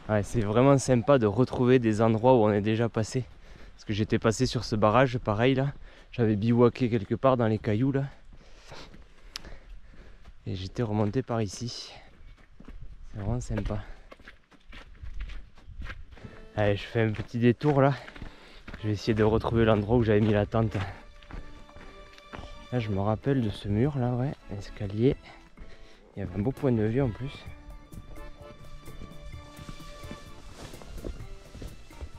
Ouais, c'est vraiment sympa de retrouver des endroits où on est déjà passé. Parce que j'étais passé sur ce barrage, pareil là. J'avais bivouaqué quelque part dans les cailloux là. Et j'étais remonté par ici. C'est vraiment sympa. Allez, je fais un petit détour là. Je vais essayer de retrouver l'endroit où j'avais mis la tente. Là, je me rappelle de ce mur là, ouais, escalier. Il y avait un beau point de vue en plus.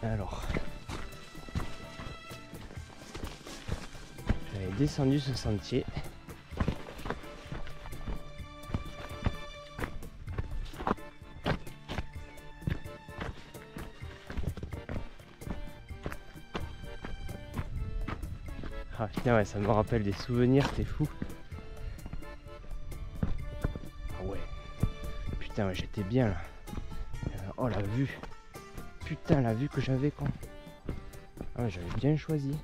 Alors, j'avais descendu ce sentier. Ah putain ouais, ça me rappelle des souvenirs, c'est fou. Ah ouais. Putain ouais, j'étais bien là. Oh la vue. Putain la vue que j'avais quand. Ah ouais, j'avais bien choisi.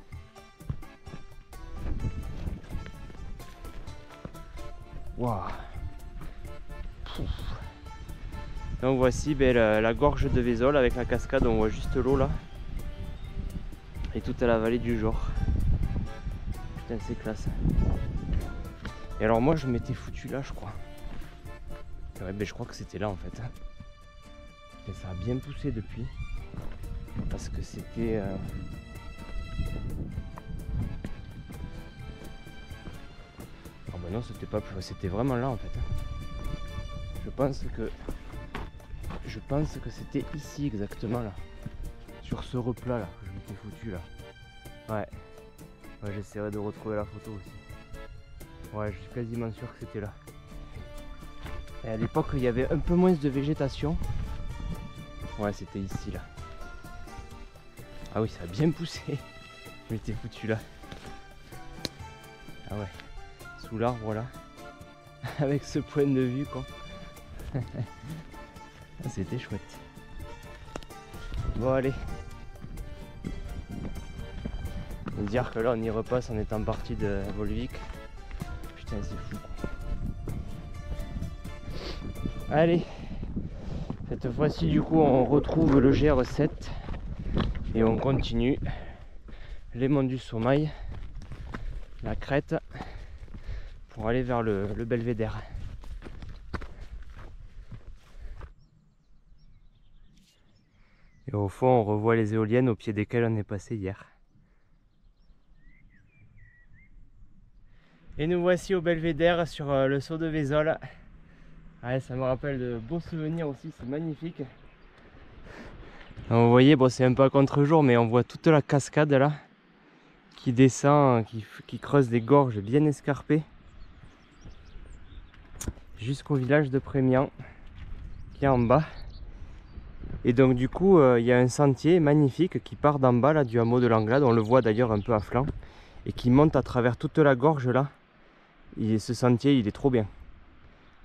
Waouh. Donc voici la gorge de Vézol avec la cascade, on voit juste l'eau là. Et toute la vallée du Jor. Putain c'est classe. Et alors moi je m'étais foutu là je crois. Ouais ben je crois que c'était là en fait. Et ça a bien poussé depuis. Parce que c'était... Oh bah non c'était pas plus... C'était vraiment là en fait. Je pense que c'était ici exactement là. Sur ce replat là que je m'étais foutu là. Ouais. Ouais, j'essaierai de retrouver la photo aussi. Ouais, je suis quasiment sûr que c'était là. Et à l'époque, il y avait un peu moins de végétation. Ouais, c'était ici là. Ah oui, ça a bien poussé. Je m'étais foutu là. Ah ouais, sous l'arbre là, avec ce point de vue quoi. C'était chouette. Bon allez. Et dire que là on y repasse en étant parti de Volvic. Putain c'est fou quoi. Allez. Cette fois-ci du coup on retrouve le GR7 et on continue les monts du Sommeil, la crête, pour aller vers le belvédère. Et au fond on revoit les éoliennes au pied desquelles on est passé hier. Et nous voici au belvédère sur le saut de Vézol. Ouais, ça me rappelle de beaux souvenirs aussi, c'est magnifique. Alors, vous voyez, bon, c'est un peu à contre-jour, mais on voit toute la cascade là qui descend, qui creuse des gorges bien escarpées jusqu'au village de Prémian qui est en bas. Et donc du coup il y a un sentier magnifique qui part d'en bas là, du hameau de l'Anglade, on le voit d'ailleurs un peu à flanc, et qui monte à travers toute la gorge là. Et ce sentier il est trop bien.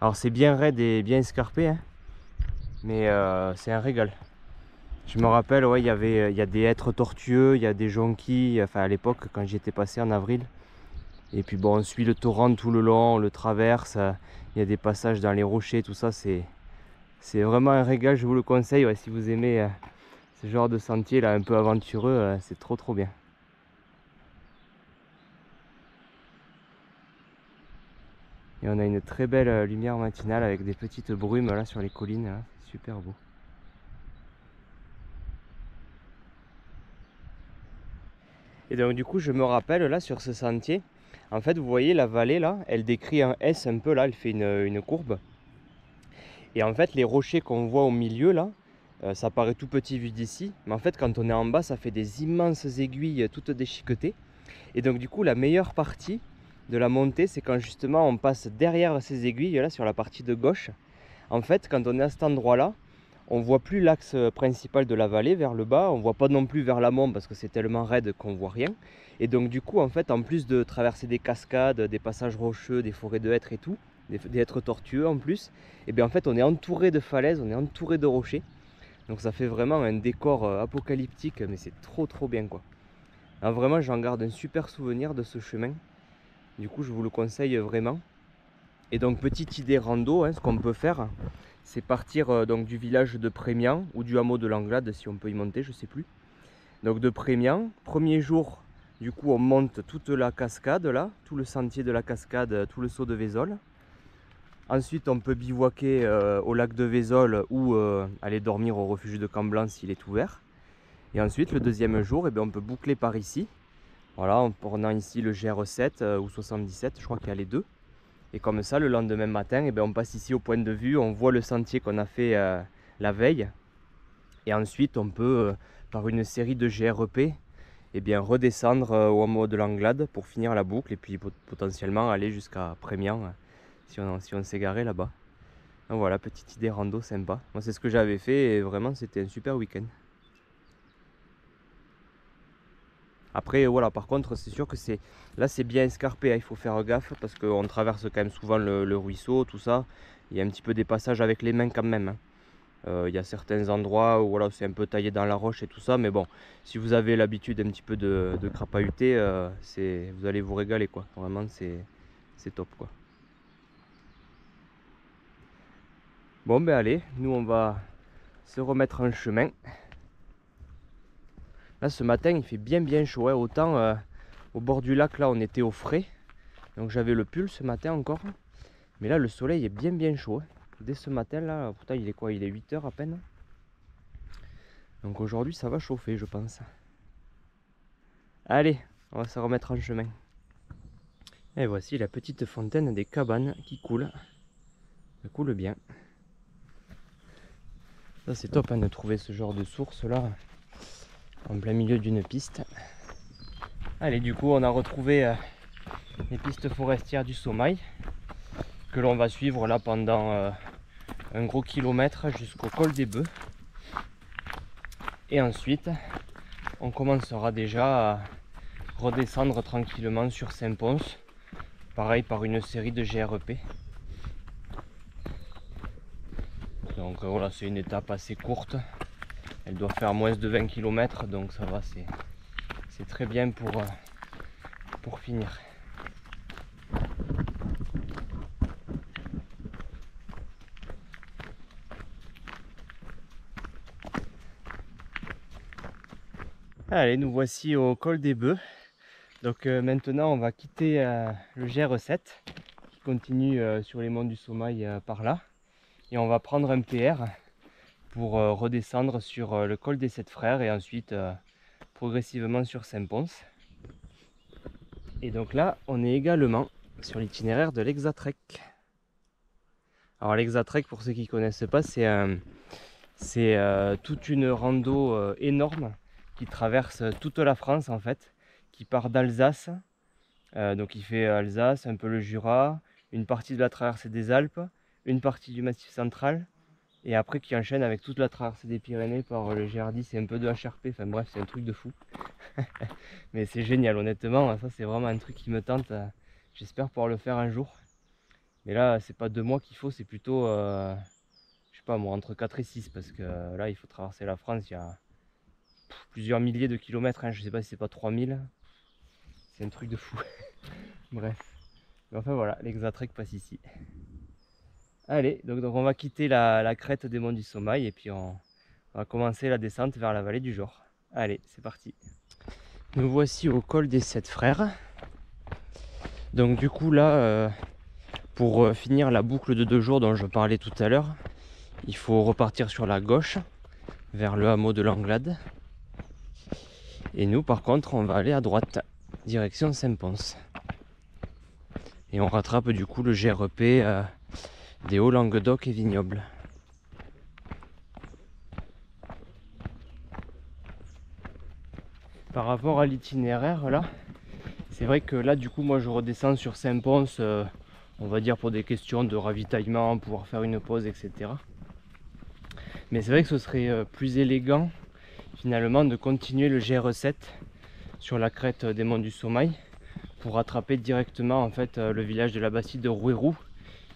Alors c'est bien raide et bien escarpé hein, mais c'est un régal. Je me rappelle, ouais, il y a des hêtres tortueux, il y a des jonquilles, enfin à l'époque quand j'y étais passé en avril. Et puis bon, on suit le torrent tout le long, on le traverse, il y a des passages dans les rochers, tout ça, c'est vraiment un régal, je vous le conseille, ouais, si vous aimez ce genre de sentier là un peu aventureux, c'est trop bien. Et on a une très belle lumière matinale avec des petites brumes là sur les collines, là. C'est super beau. Et donc du coup je me rappelle là sur ce sentier, en fait vous voyez la vallée là, elle décrit un S un peu là, elle fait une courbe. Et en fait les rochers qu'on voit au milieu là, ça paraît tout petit vu d'ici, mais en fait quand on est en bas ça fait des immenses aiguilles toutes déchiquetées. Et donc du coup la meilleure partie de la montée c'est quand justement on passe derrière ces aiguilles là sur la partie de gauche. En fait quand on est à cet endroit là, on voit plus l'axe principal de la vallée vers le bas, on voit pas non plus vers l'amont parce que c'est tellement raide qu'on voit rien. Et donc du coup en fait en plus de traverser des cascades, des passages rocheux, des forêts de hêtres et tout, des hêtres tortueux en plus, et bien en fait on est entouré de falaises, on est entouré de rochers. Donc ça fait vraiment un décor apocalyptique, mais c'est trop bien quoi. Alors vraiment j'en garde un super souvenir de ce chemin. Du coup je vous le conseille vraiment. Et donc petite idée rando, hein, ce qu'on peut faire, c'est partir donc du village de Prémian ou du hameau de l'Anglade si on peut y monter, je sais plus. Donc de Prémian, premier jour, du coup on monte toute la cascade là, tout le sentier de la cascade, tout le saut de Vézol. Ensuite on peut bivouaquer au lac de Vézol ou aller dormir au refuge de Camblanc s'il est ouvert. Et ensuite le deuxième jour, eh bien, on peut boucler par ici. Voilà, en prenant ici le GR7 ou 77, je crois qu'il y a les deux. Et comme ça, le lendemain matin, eh bien, on passe ici au point de vue, on voit le sentier qu'on a fait la veille. Et ensuite, on peut, par une série de GRP, eh bien, redescendre au hameau de l'Anglade pour finir la boucle. Et puis potentiellement aller jusqu'à Prémian si on s'est garé là-bas. Donc voilà, petite idée rando sympa. Moi, c'est ce que j'avais fait et vraiment, c'était un super week-end. Après voilà, par contre c'est sûr que là c'est bien escarpé, hein, il faut faire gaffe parce qu'on traverse quand même souvent le ruisseau, tout ça. Il y a un petit peu des passages avec les mains quand même, hein. Il y a certains endroits où voilà, c'est un peu taillé dans la roche et tout ça, mais bon, si vous avez l'habitude un petit peu de crapahuter, vous allez vous régaler quoi. Vraiment c'est top quoi. Bon ben allez, nous on va se remettre en chemin. Là ce matin il fait bien chaud, hein. Autant au bord du lac là on était au frais, donc j'avais le pull ce matin encore, mais là le soleil est bien chaud, hein. Dès ce matin là, pourtant il est quoi, il est 8 h à peine, donc aujourd'hui ça va chauffer je pense. Allez, on va se remettre en chemin. Et voici la petite fontaine des cabanes qui coule, elle coule bien. Ça c'est top, hein, de trouver ce genre de source là en plein milieu d'une piste. Allez, du coup on a retrouvé les pistes forestières du Sommeil que l'on va suivre là pendant un gros kilomètre jusqu'au col des Bœufs. Et ensuite on commencera déjà à redescendre tranquillement sur Saint-Pons pareil par une série de GRP. Donc voilà, c'est une étape assez courte. Elle doit faire moins de 20 km, donc ça va, c'est très bien pour finir. Allez, nous voici au col des Bœufs. Donc maintenant on va quitter le GR7 qui continue sur les monts du Sommail par là. Et on va prendre un PR pour redescendre sur le col des 7 Frères et ensuite progressivement sur Saint-Pons. Et donc là on est également sur l'itinéraire de l'Hexatrek. Alors l'Hexatrek, pour ceux qui ne connaissent pas, c'est toute une rando énorme qui traverse toute la France en fait, qui part d'Alsace, donc il fait Alsace, un peu le Jura, une partie de la traversée des Alpes, une partie du Massif central, et après qui enchaîne avec toute la traversée des Pyrénées par le GR10 et un peu de HRP, enfin bref, c'est un truc de fou. Mais c'est génial, honnêtement, ça c'est vraiment un truc qui me tente, j'espère pouvoir le faire un jour. Mais là, c'est pas 2 mois qu'il faut, c'est plutôt, je sais pas moi, entre 4 et 6, parce que là, il faut traverser la France, il y a plusieurs milliers de kilomètres, hein, je sais pas si c'est pas 3000. C'est un truc de fou. Bref. Mais enfin voilà, l'Hexatrek passe ici. Allez, donc on va quitter la crête des monts du Sommail et puis on va commencer la descente vers la vallée du Jor. Allez, c'est parti. Nous voici au col des 7 Frères. Donc du coup là, pour finir la boucle de 2 jours dont je parlais tout à l'heure, il faut repartir sur la gauche vers le hameau de l'Anglade. Et nous par contre on va aller à droite, direction Saint-Pons. Et on rattrape du coup le GRP des Hauts-Languedoc et Vignoble. Par rapport à l'itinéraire là, c'est vrai que là du coup moi je redescends sur Saint-Pons, on va dire pour des questions de ravitaillement, pouvoir faire une pause, etc. Mais c'est vrai que ce serait plus élégant finalement de continuer le GR7 sur la crête des monts du Sommail pour rattraper directement en fait le village de la Bastide de Rouerou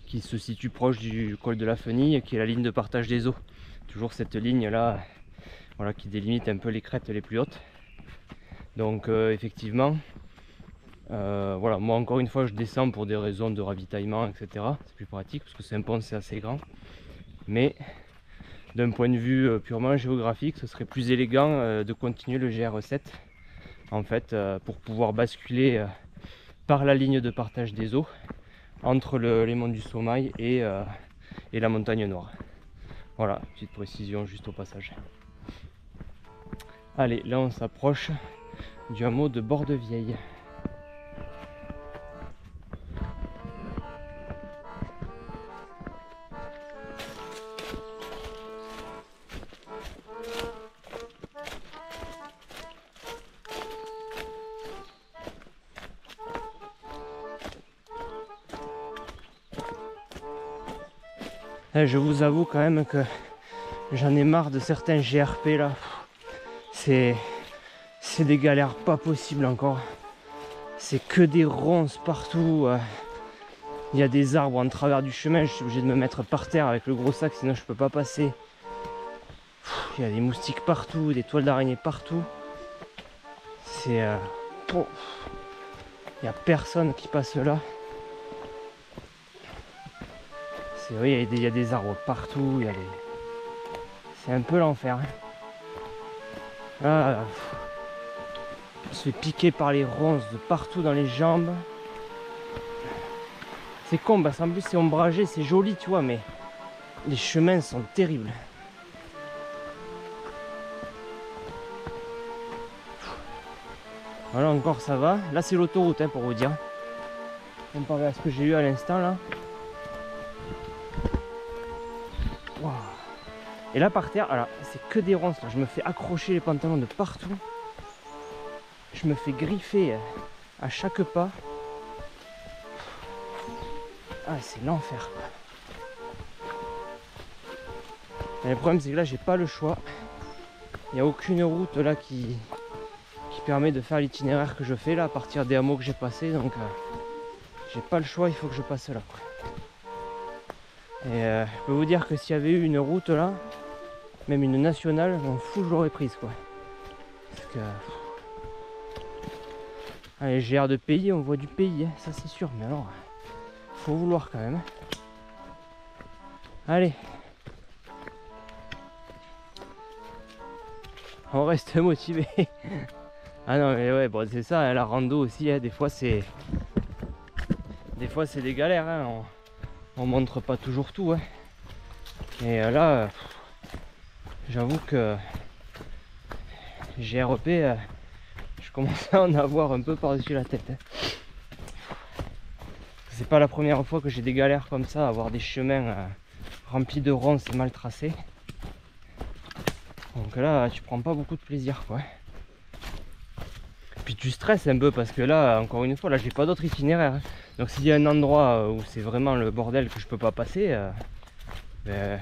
qui se situe proche du col de la Fenille, qui est la ligne de partage des eaux. Toujours cette ligne là, voilà, qui délimite un peu les crêtes les plus hautes. Donc effectivement, voilà, moi encore une fois je descends pour des raisons de ravitaillement, etc. C'est plus pratique parce que Saint-Pons c'est assez grand. Mais d'un point de vue purement géographique, ce serait plus élégant de continuer le GR7 en fait pour pouvoir basculer par la ligne de partage des eaux entre les monts du Sommail et la montagne noire. Voilà, petite précision juste au passage. Allez, là on s'approche du hameau de Bordevieille. Je vous avoue quand même que j'en ai marre de certains GRP là. C'est des galères pas possibles encore. C'est que des ronces partout. Il y a des arbres en travers du chemin. Je suis obligé de me mettre par terre avec le gros sac, sinon je peux pas passer. Il y a des moustiques partout, des toiles d'araignée partout. C'est... il n'y a personne qui passe là. C'est vrai, il y a des arbres partout. C'est un peu l'enfer. Ah, on se fait piquer par les ronces de partout dans les jambes. C'est con, parce qu'en plus c'est ombragé, c'est joli, tu vois, mais les chemins sont terribles. Voilà, encore ça va. Là c'est l'autoroute, hein, pour vous dire. Comparé à ce que j'ai eu à l'instant là. Wow. Et là par terre, alors c'est que des ronces là. Je me fais accrocher les pantalons de partout. Je me fais griffer à chaque pas. Ah, c'est l'enfer. Le problème c'est que là j'ai pas le choix. Il n'y a aucune route là qui permet de faire l'itinéraire que je fais là à partir des hameaux que j'ai passés. Donc j'ai pas le choix, il faut que je passe là quoi. Et je peux vous dire que s'il y avait eu une route là, même une nationale, m'en fous, je l'aurais prise quoi. Parce que les GR de pays, on voit du pays, hein, ça c'est sûr, mais alors faut vouloir quand même. Allez, on reste motivé. Ah non mais ouais, bon c'est ça, hein, la rando aussi, hein, des fois c'est des galères, hein, on montre pas toujours tout, hein. Et là, j'avoue que GRP, je commence à en avoir un peu par-dessus la tête, hein. C'est pas la première fois que j'ai des galères comme ça, avoir des chemins remplis de ronces et mal tracés. Donc là, tu prends pas beaucoup de plaisir quoi. Puis tu stresses un peu parce que là, encore une fois, là j'ai pas d'autre itinéraire, hein. Donc s'il y a un endroit où c'est vraiment le bordel que je peux pas passer, ben,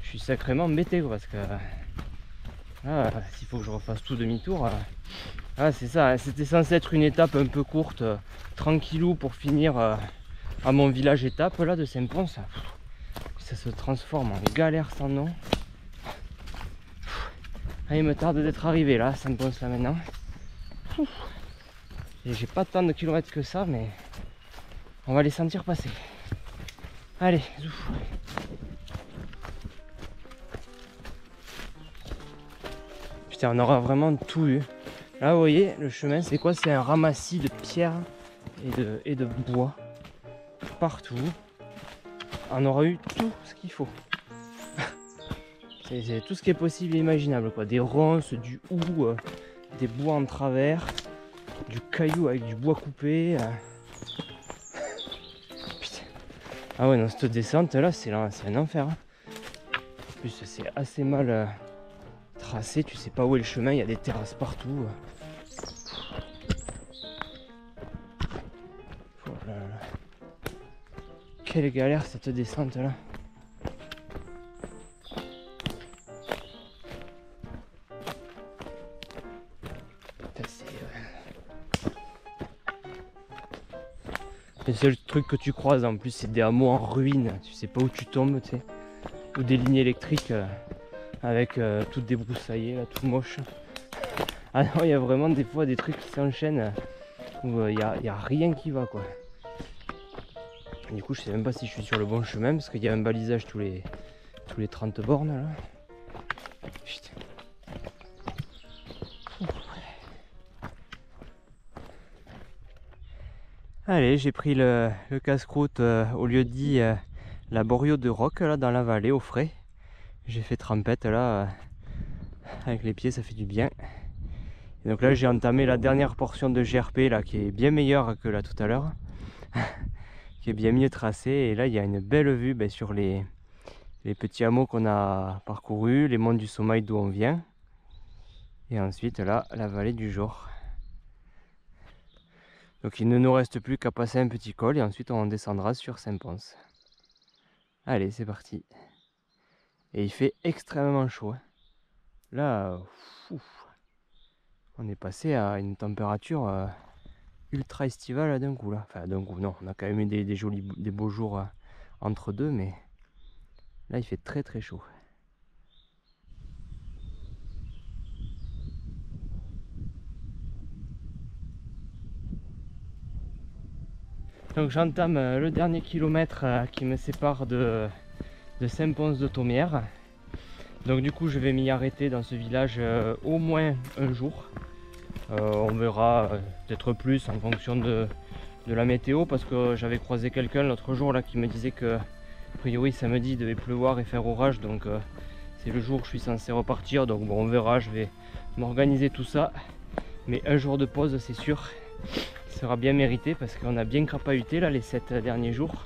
je suis sacrément embêté quoi, parce que là, s'il faut que je refasse tout demi-tour, c'est ça, hein, c'était censé être une étape un peu courte, tranquillou pour finir à mon village étape là de Saint-Pons. Ça se transforme en galère sans nom. Il me tarde d'être arrivé là à Saint-Pons là maintenant. Et j'ai pas tant de kilomètres que ça, mais on va les sentir passer. Allez, zouf. Putain, on aura vraiment tout eu. Là, vous voyez, le chemin, c'est quoi? C'est un ramassis de pierres et de bois. Partout. On aura eu tout ce qu'il faut. C'est tout ce qui est possible et imaginable, quoi. Des ronces, du hou, des bois en travers, du caillou avec du bois coupé. Putain. Ah ouais, non, cette descente là, c'est un enfer, hein. En plus, c'est assez mal tracé, tu sais pas où est le chemin, il y a des terrasses partout. Oh là là. Quelle galère cette descente là. Le seul truc que tu croises en plus, c'est des hameaux en ruine, tu sais pas où tu tombes, tu sais, ou des lignes électriques avec toutes débroussaillées, là, tout moche. Ah non, il y a vraiment des fois des trucs qui s'enchaînent où il y a rien qui va quoi. Du coup, je sais même pas si je suis sur le bon chemin parce qu'il y a un balisage tous les 30 bornes là. Putain. Allez, j'ai pris le casse-croûte au lieu dit la Borio de Roc là dans la vallée au frais. J'ai fait trempette là avec les pieds, ça fait du bien. Et donc là j'ai entamé la dernière portion de GRP là qui est bien meilleure que là tout à l'heure. Qui est bien mieux tracée et là il y a une belle vue sur les petits hameaux qu'on a parcourus, les monts du Sommeil d'où on vient. Et ensuite là la vallée du Jour. Donc il ne nous reste plus qu'à passer un petit col et ensuite on descendra sur Saint-Pons. Allez, c'est parti. Et il fait extrêmement chaud. Là, on est passé à une température ultra estivale d'un coup là. Enfin d'un coup, non, on a quand même eu des beaux jours entre deux, mais là il fait très très chaud. Donc j'entame le dernier kilomètre qui me sépare de Saint-Pons de Thomières. Donc du coup je vais m'y arrêter dans ce village au moins un jour. On verra peut-être plus en fonction de la météo parce que j'avais croisé quelqu'un l'autre jour là qui me disait que a priori samedi il devait pleuvoir et faire orage, donc c'est le jour où je suis censé repartir. Donc bon, on verra, je vais m'organiser tout ça. Mais un jour de pause c'est sûr. Sera bien mérité parce qu'on a bien crapahuté là les 7 derniers jours.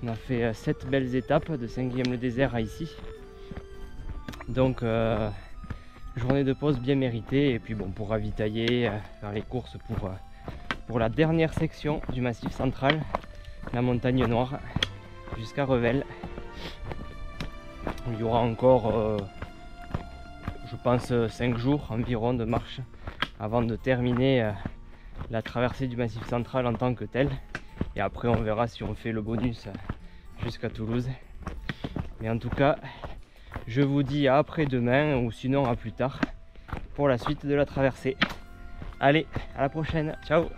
On a fait 7 belles étapes de 5e le désert à ici. Donc journée de pause bien méritée et puis bon pour ravitailler, faire les courses pour la dernière section du Massif central, la montagne noire jusqu'à Revel. Il y aura encore je pense 5 jours environ de marche avant de terminer la traversée du Massif central en tant que tel. Et après on verra si on fait le bonus jusqu'à Toulouse. Mais en tout cas, je vous dis à après-demain ou sinon à plus tard pour la suite de la traversée. Allez, à la prochaine, ciao!